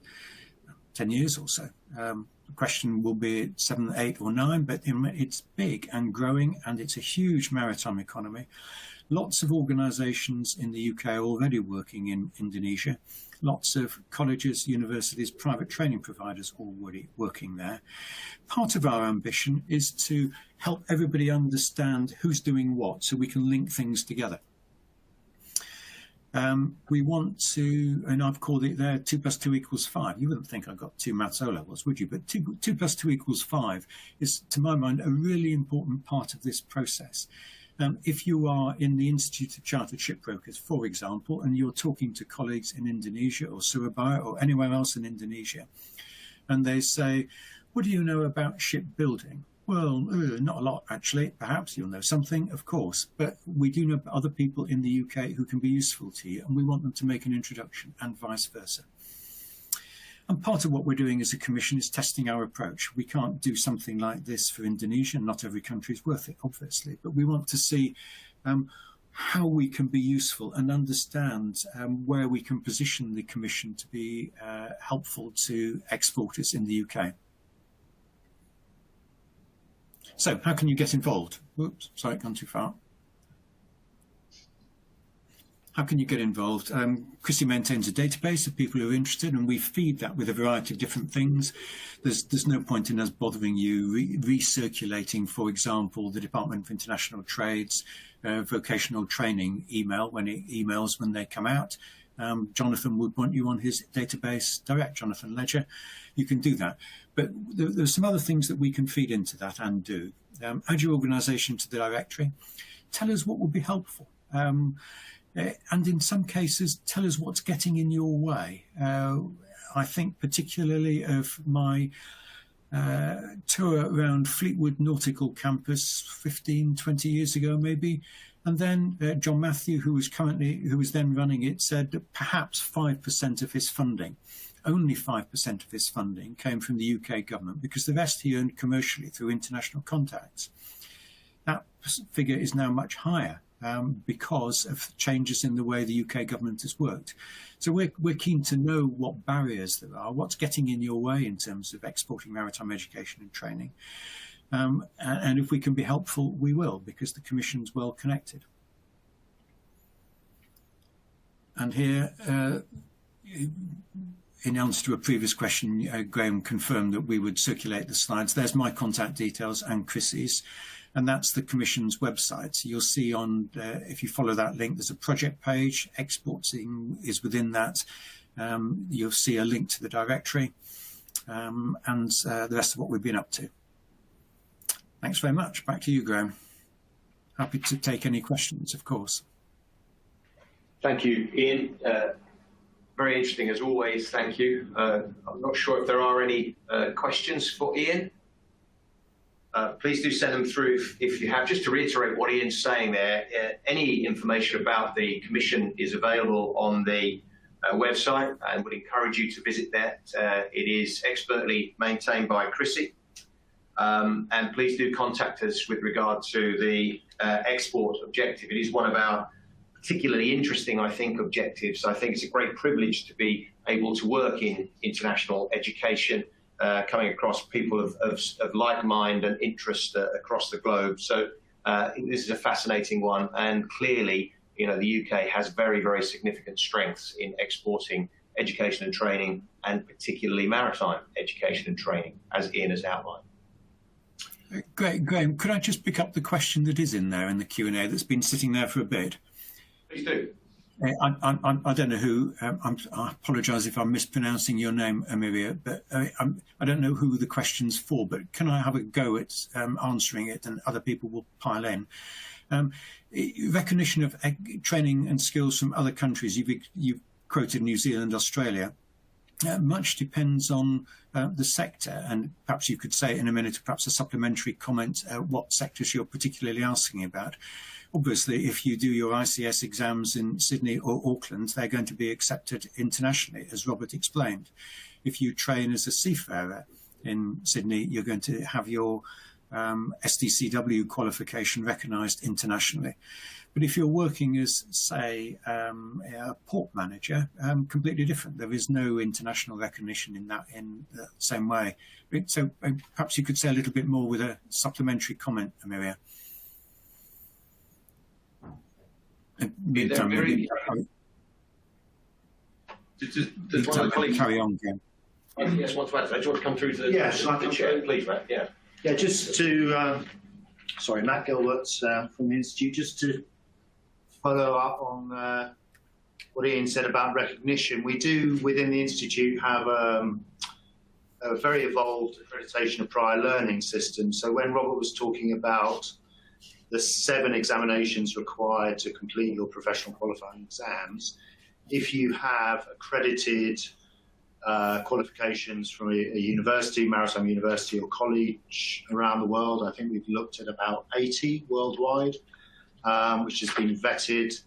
10 years or so. The question will be 7, 8 or 9, but it's big and growing, and it's a huge maritime economy. Lots of organisations in the UK are already working in Indonesia. Lots of colleges, universities, private training providers already working there. Part of our ambition is to help everybody understand who's doing what so we can link things together. We want to, and I've called it there, 2 + 2 = 5. You wouldn't think I got 2 maths O-levels, would you? But 2 + 2 = 5 is, to my mind, a really important part of this process. If you are in the Institute of Chartered Shipbrokers, for example, and you're talking to colleagues in Indonesia or Surabaya or anywhere else in Indonesia, and they say, what do you know about shipbuilding? Well, not a lot, actually. Perhaps you'll know something, of course, but we do know other people in the UK who can be useful to you, and we want them to make an introduction, and vice versa. And part of what we're doing as a commission is testing our approach. We can't do something like this for Indonesia. Not every country is worth it, obviously, but we want to see how we can be useful and understand where we can position the commission to be helpful to exporters in the UK. So how can you get involved? Whoops, sorry, gone too far. How can you get involved? Chrissy maintains a database of people who are interested, and we feed that with a variety of different things. There's no point in us bothering you recirculating, for example, the Department of International Trade's vocational training email when it emails when they come out. Jonathan would want you on his database direct, Jonathan Ledger. You can do that. But there's some other things that we can feed into that and do. Add your organisation to the directory. Tell us what would be helpful. And in some cases, tell us what's getting in your way. I think particularly of my tour around Fleetwood Nautical campus 15, 20 years ago, maybe. And then John Matthew, who was then running it, said that perhaps 5% of his funding, only 5% of his funding came from the UK government, because the rest he earned commercially through international contacts. That figure is now much higher. Because of changes in the way the UK government has worked. So we're keen to know what barriers there are, what's getting in your way in terms of exporting maritime education and training. And if we can be helpful, we will, because the Commission's well connected. And here, in answer to a previous question, Graham confirmed that we would circulate the slides. There's my contact details and Chrissy's, and that's the Commission's website. So you'll see on, if you follow that link, there's a project page. Exporting is within that. You'll see a link to the directory and the rest of what we've been up to. Thanks very much. Back to you, Graham. Happy to take any questions, of course. Thank you, Iain. Very interesting as always. Thank you. I'm not sure if there are any questions for Iain. Please do send them through if you have. Just to reiterate what Ian's saying there, any information about the Commission is available on the website, and would encourage you to visit that. It is expertly maintained by Chrissy. And please do contact us with regard to the export objective. It is one of our particularly interesting, I think, objectives. I think it's a great privilege to be able to work in international education, coming across people of like mind and interest across the globe. So this is a fascinating one, and clearly, you know, the UK has very, very significant strengths in exporting education and training, and particularly maritime education and training, as Iain has outlined. Great, Graham, could I just pick up the question that is in there in the Q&A that's been sitting there for a bit? Please do. I don't know who, I apologise if I'm mispronouncing your name, Amelia, but I don't know who the question's for, but can I have a go at answering it, and other people will pile in? Recognition of training and skills from other countries, you've quoted New Zealand, Australia. Much depends on the sector, and perhaps you could say in a minute, perhaps a supplementary comment, what sectors you're particularly asking about. Obviously, if you do your ICS exams in Sydney or Auckland, they're going to be accepted internationally, as Robert explained. If you train as a seafarer in Sydney, you're going to have your SDCW qualification recognised internationally. But if you're working as, say, a port manager, completely different. There is no international recognition in the same way. So perhaps you could say a little bit more with a supplementary comment, Amelia. Carry on, Graham. Yes, want to add? Do you want to come through to the chair, please, Matt? Yeah. Yeah, just to, sorry, Matt Gilbert from the Institute, just to follow up on what Iain said about recognition. We do, within the Institute, have a very evolved accreditation of prior learning system. So when Robert was talking about the 7 examinations required to complete your professional qualifying exams, if you have accredited qualifications from a university, maritime university or college around the world, I think we've looked at about 80 worldwide, which has been vetted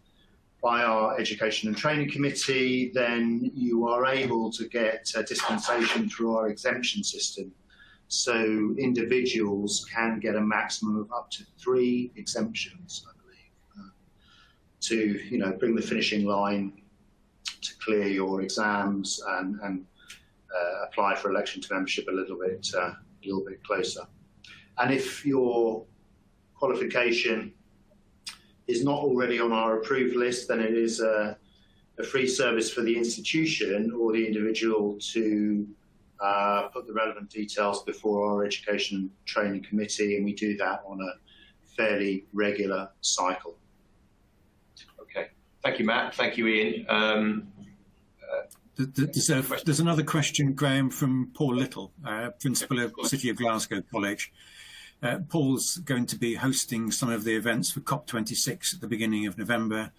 by our Education and Training Committee, then you are able to get a dispensation through our exemption system. So individuals can get a maximum of up to 3 exemptions, I believe, to bring the finishing line to clear your exams and apply for election to membership a little bit closer. And if your qualification is not already on our approved list, then it is a free service for the institution or the individual to put the relevant details before our Education and Training Committee, and we do that on a fairly regular cycle. Okay. Thank you, Matt. Thank you, Iain. There's another question, Graham, from Paul Little, Principal of City of Glasgow College. Paul's going to be hosting some of the events for COP26 at the beginning of November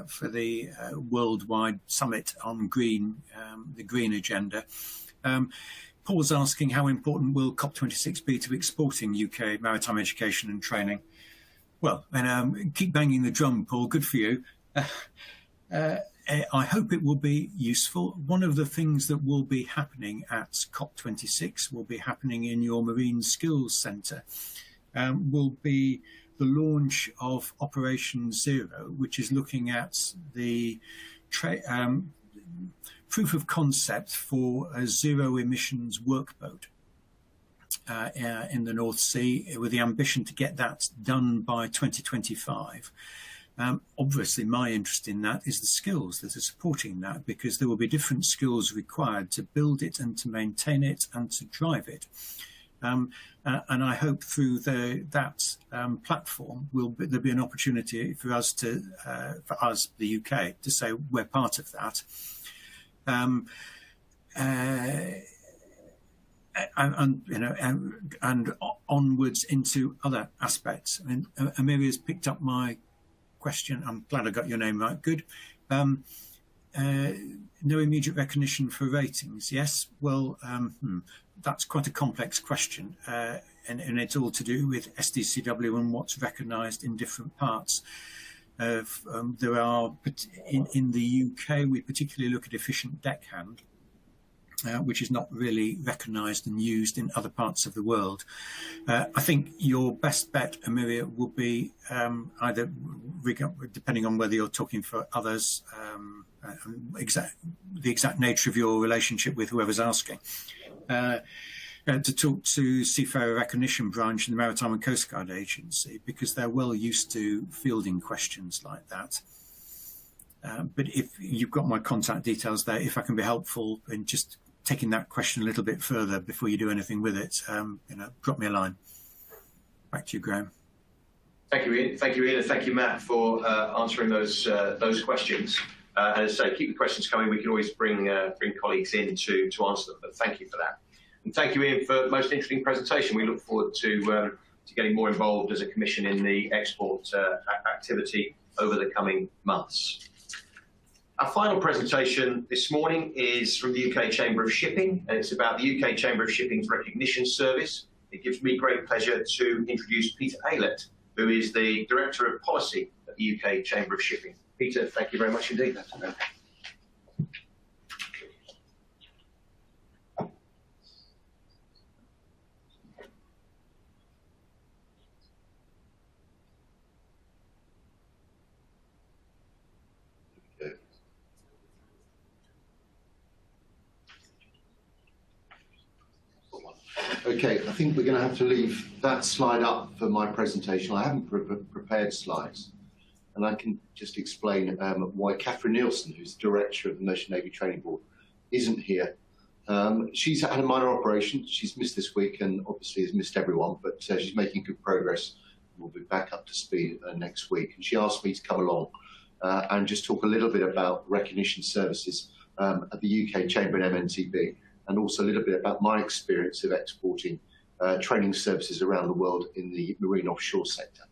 for the worldwide summit on green, the green agenda. Paul's asking, how important will COP26 be to exporting UK maritime education and training? Well, and keep banging the drum, Paul, good for you. I hope it will be useful. One of the things that will be happening at COP26 will be happening in your Marine Skills Centre, will be the launch of Operation Zero, which is looking at the proof of concept for a zero emissions workboat in the North Sea, with the ambition to get that done by 2025. Obviously, my interest in that is the skills that are supporting that, because there will be different skills required to build it and to maintain it and to drive it. And I hope through that platform there'll be an opportunity for us, the UK, to say we're part of that. And onwards into other aspects. I mean, Amelia's picked up my question. I'm glad I got your name right. Good. No immediate recognition for ratings. Yes. Well, that's quite a complex question, and it's all to do with SDCW and what's recognised in different parts. There are in the UK, we particularly look at efficient deckhand, which is not really recognised and used in other parts of the world. I think your best bet, Amelia, will be either, depending on whether you're talking for others, the exact nature of your relationship with whoever's asking, to talk to Seafarer Recognition Branch in the Maritime and Coast Guard Agency, because they're well used to fielding questions like that. But if you've got my contact details there, if I can be helpful in just taking that question a little bit further before you do anything with it, drop me a line. Back to you, Graham. Thank you, Iain. Thank you, Iain, and thank you, Matt, for answering those questions. And as I say, keep the questions coming. We can always bring colleagues in to answer them. But thank you for that, and thank you, Iain, for the most interesting presentation. We look forward to getting more involved as a commission in the export activity over the coming months. Our final presentation this morning is from the UK Chamber of Shipping, and it's about the UK Chamber of Shipping's recognition service. It gives me great pleasure to introduce Peter Aylott, who is the Director of Policy at the UK Chamber of Shipping. Peter, thank you very much indeed. Okay, I think we're going to have to leave that slide up for my presentation. I haven't prepared slides, and I can just explain why Catherine Nielsen, who's the Director of the Merchant Navy Training Board, isn't here. She's had a minor operation. She's missed this week and obviously has missed everyone, but she's making good progress. We'll be back up to speed next week. And she asked me to come along and just talk a little bit about recognition services at the UK Chamber and MNTB, and also a little bit about my experience of exporting training services around the world in the marine offshore sector.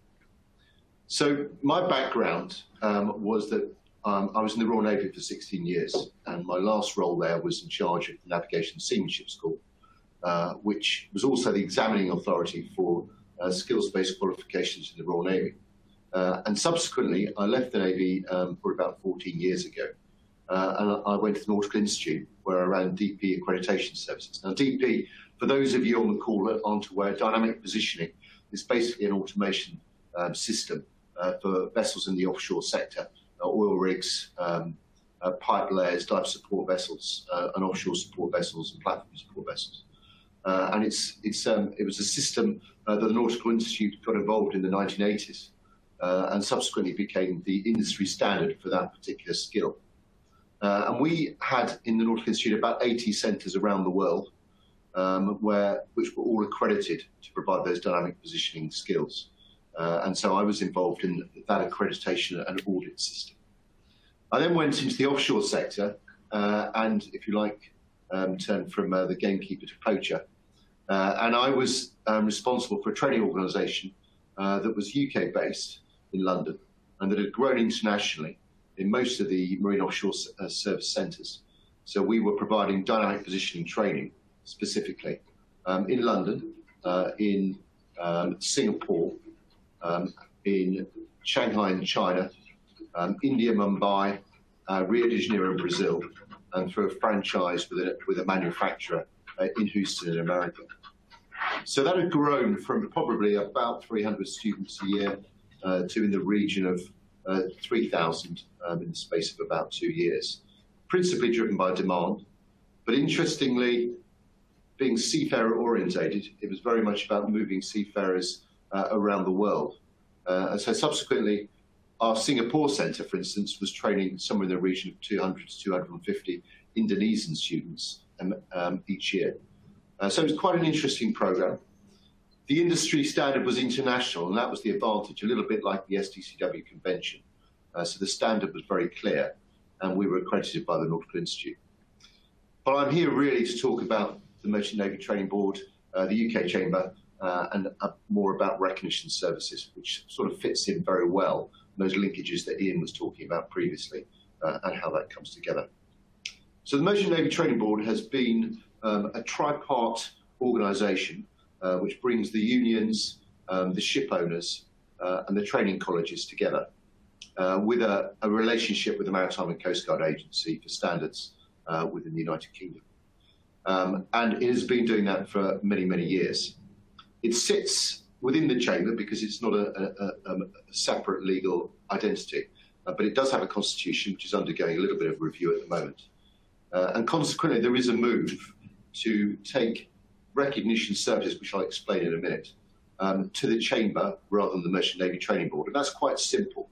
So my background was that I was in the Royal Navy for 16 years, and my last role there was in charge of the Navigation and Seamanship School, which was also the examining authority for skills-based qualifications in the Royal Navy. And subsequently, I left the Navy for about 14 years ago, and I went to the Nautical Institute, where I ran DP accreditation services. Now, DP, for those of you on the call that aren't aware, dynamic positioning is basically an automation system for vessels in the offshore sector, oil rigs, pipe layers, dive support vessels, and offshore support vessels and platform support vessels. And it was a system that the Nautical Institute got involved in the 1980s and subsequently became the industry standard for that particular skill. And we had in the Nautical Institute about 80 centres around the world, which were all accredited to provide those dynamic positioning skills. And so I was involved in that accreditation and audit system. I then went into the offshore sector and, if you like, turned from the gamekeeper to poacher. And I was responsible for a training organisation that was UK-based in London and that had grown internationally in most of the marine offshore service centres. So we were providing dynamic positioning training specifically in London, in Singapore, in Shanghai in China, India, Mumbai, Rio de Janeiro in Brazil, and through a franchise with a manufacturer in Houston in America. So that had grown from probably about 300 students a year to in the region of 3,000 in the space of about 2 years, principally driven by demand. But interestingly, being seafarer orientated, it was very much about moving seafarers around the world. And so subsequently, Our Singapore Centre, for instance, was training somewhere in the region of 200 to 250 Indonesian students each year. So it was quite an interesting programme. The industry standard was international, and that was the advantage, a little bit like the STCW convention. So the standard was very clear, and we were accredited by the Nautical Institute. But I'm here really to talk about the Merchant Navy Training Board, the UK Chamber, and more about recognition services, which sort of fits in very well, those linkages that Iain was talking about previously, and how that comes together. So the Merchant Navy Training Board has been a tripart organisation which brings the unions, the ship owners, and the training colleges together with a relationship with the Maritime and Coast Guard Agency for standards within the United Kingdom. And it has been doing that for many, many years. It sits within the Chamber because it's not a separate legal identity, but it does have a constitution which is undergoing a little bit of review at the moment. And consequently, there is a move to take recognition services, which I'll explain in a minute, to the Chamber rather than the Merchant Navy Training Board. And that's quite simple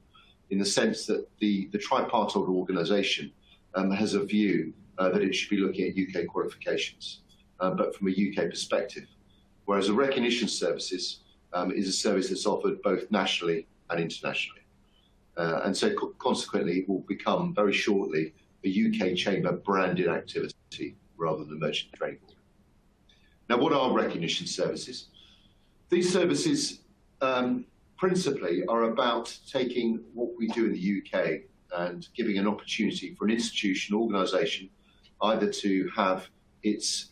in the sense that the tripartite organisation has a view that it should be looking at UK qualifications, but from a UK perspective. Whereas the recognition services is a service that's offered both nationally and internationally. And so consequently, it will become very shortly a UK Chamber branded activity rather than the Merchant Training Board. Now, what are recognition services? These services principally are about taking what we do in the UK and giving an opportunity for an institution, organisation, either to have its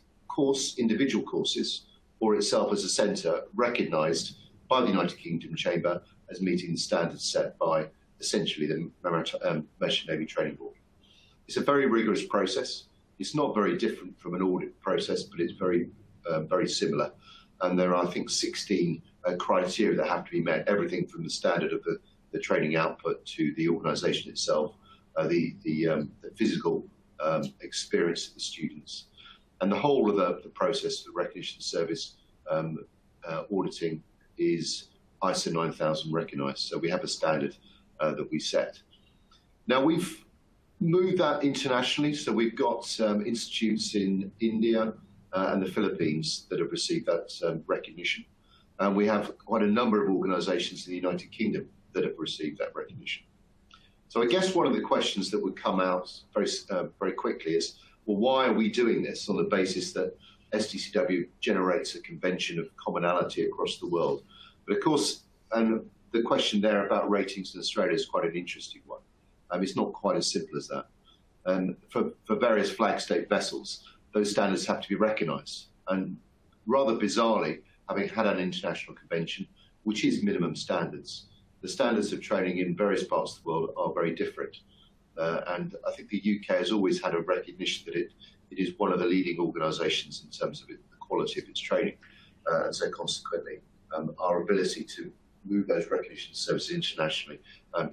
individual courses, or itself as a centre recognised by the United Kingdom Chamber as meeting the standards set by essentially the Merchant Navy Training Board. It's a very rigorous process. It's not very different from an audit process, but it's very, very similar. And there are, I think, 16 criteria that have to be met, everything from the standard of the training output to the organisation itself, the physical experience of the students. And the whole of the process of the recognition service auditing is ISO 9000 recognised. So we have a standard that we set. Now we've moved that internationally. So we've got institutes in India and the Philippines that have received that recognition. And we have quite a number of organisations in the United Kingdom that have received that recognition. So I guess one of the questions that would come out very quickly is, well, why are we doing this on the basis that STCW generates a convention of commonality across the world? But of course, and the question there about ratings in Australia is quite an interesting one. It's not quite as simple as that. For various flag state vessels, those standards have to be recognised. And rather bizarrely, having had an international convention, which is minimum standards, the standards of training in various parts of the world are very different. And I think the UK has always had a recognition that it is one of the leading organisations in terms of the quality of its training. And so consequently, our ability to move those recognition services internationally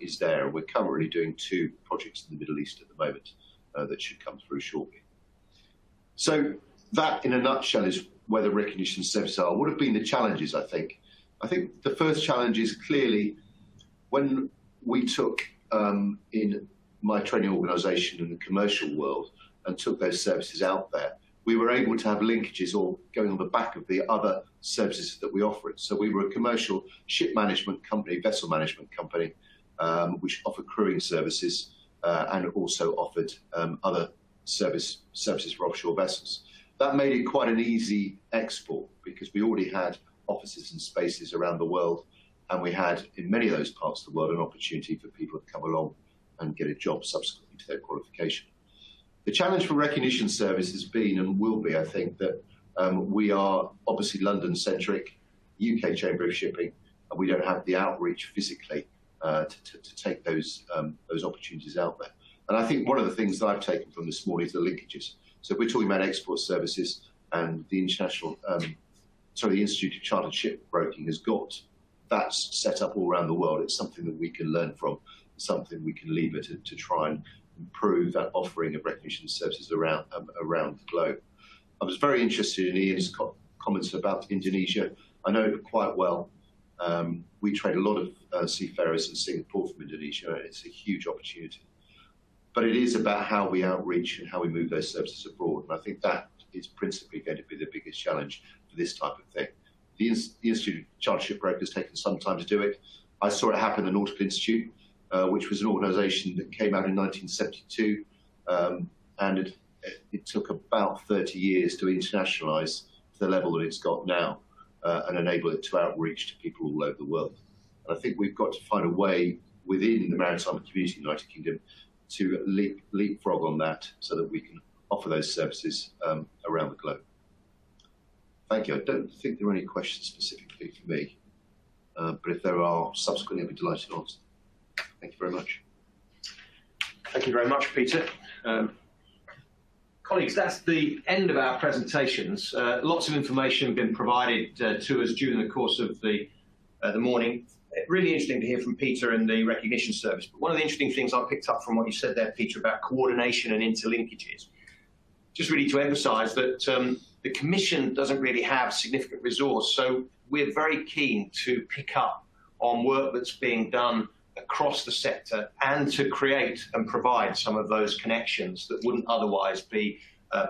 is there. We're currently doing 2 projects in the Middle East at the moment that should come through shortly. So that, in a nutshell, is where the recognition services are. What have been the challenges, I think? I think the first challenge is clearly when we took in my training organisation in the commercial world and took those services out there, we were able to have linkages or going on the back of the other services that we offered. So we were a commercial ship management company, vessel management company, which offered crewing services and also offered other services for offshore vessels. That made it quite an easy export because we already had offices and spaces around the world, and we had, in many of those parts of the world, an opportunity for people to come along and get a job subsequently to their qualification. The challenge for recognition service has been and will be, I think, that we are obviously London-centric, UK Chamber of Shipping, and we don't have the outreach physically to take those opportunities out there. And I think one of the things that I've taken from this morning is the linkages. So if we're talking about export services, and the Institute of Chartered Shipbroking has got that set up all around the world. It's something that we can learn from, something we can lever to try and improve that offering of recognition services around the globe. I was very interested in Iain's comments about Indonesia. I know it quite well. We trade a lot of seafarers in Singapore from Indonesia. It's a huge opportunity. But it is about how we outreach and how we move those services abroad. And I think that is principally going to be the biggest challenge for this type of thing. The Institute of Chartered Shipbrokers has taken some time to do it. I saw it happen at the Nautical Institute, which was an organisation that came out in 1972, and it took about 30 years to internationalise to the level that it's got now and enable it to outreach to people all over the world. And I think we've got to find a way within the maritime community in the United Kingdom to leapfrog on that so that we can offer those services around the globe. Thank you. I don't think there are any questions specifically for me, but if there are, subsequently I'll be delighted to answer. Thank you very much. Thank you very much, Peter. Colleagues, that's the end of our presentations. Lots of information been provided to us during the course of the morning. Really interesting to hear from Peter and the recognition service. But one of the interesting things I picked up from what you said there, Peter, about coordination and interlinkages, just really to emphasise that the Commission doesn't really have significant resource. So we're very keen to pick up on work that's being done across the sector and to create and provide some of those connections that wouldn't otherwise be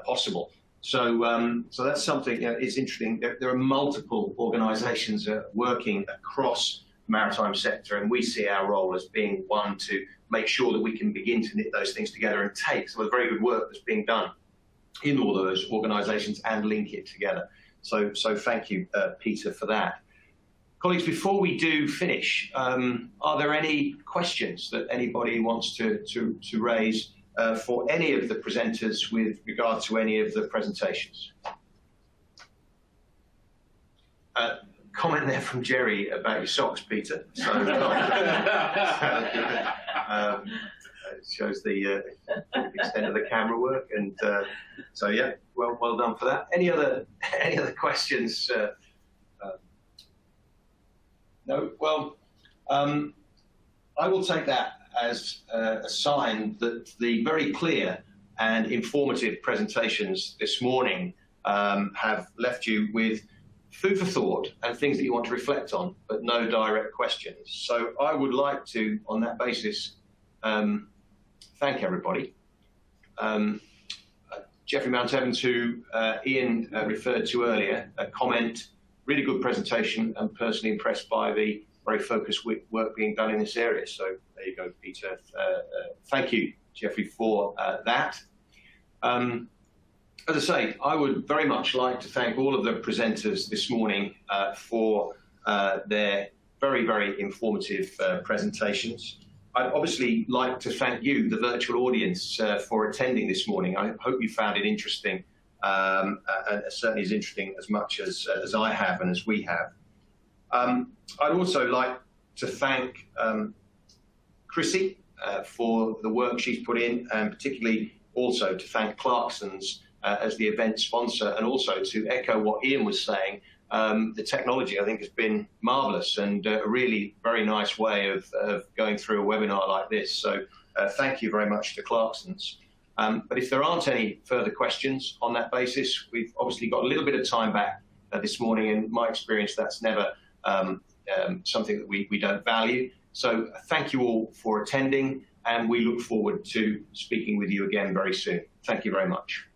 possible. So that's something is interesting. There are multiple organisations working across the maritime sector, and we see our role as being one to make sure that we can begin to knit those things together and take some of the very good work that's being done in all of those organisations and link it together. So thank you, Peter, for that. Colleagues, before we do finish, are there any questions that anybody wants to raise for any of the presenters with regard to any of the presentations? Comment there from Jerry about your socks, Peter. So, it shows the extent of the camera work, and so yeah, well done for that. Any other questions? No. Well, I will take that as a sign that the very clear and informative presentations this morning have left you with food for thought and things that you want to reflect on, but no direct questions. So I would like to, on that basis, thank everybody. Geoffrey Mount Evans, who Iain referred to earlier, a comment, really good presentation, and personally impressed by the very focused work being done in this area. So there you go, Peter. Thank you, Geoffrey, for that. As I say, I would very much like to thank all of the presenters this morning for their very, very informative presentations. I'd obviously like to thank you, the virtual audience, for attending this morning. I hope you found it interesting, and certainly as interesting as much as I have and as we have. I'd also like to thank Chrissy for the work she's put in, and particularly also to thank Clarksons as the event sponsor, and also to echo what Iain was saying. The technology, I think, has been marvellous and a really very nice way of going through a webinar like this. So thank you very much to Clarksons. But if there aren't any further questions on that basis, we've obviously got a little bit of time back this morning. In my experience, that's never something that we don't value. So thank you all for attending, and we look forward to speaking with you again very soon. Thank you very much.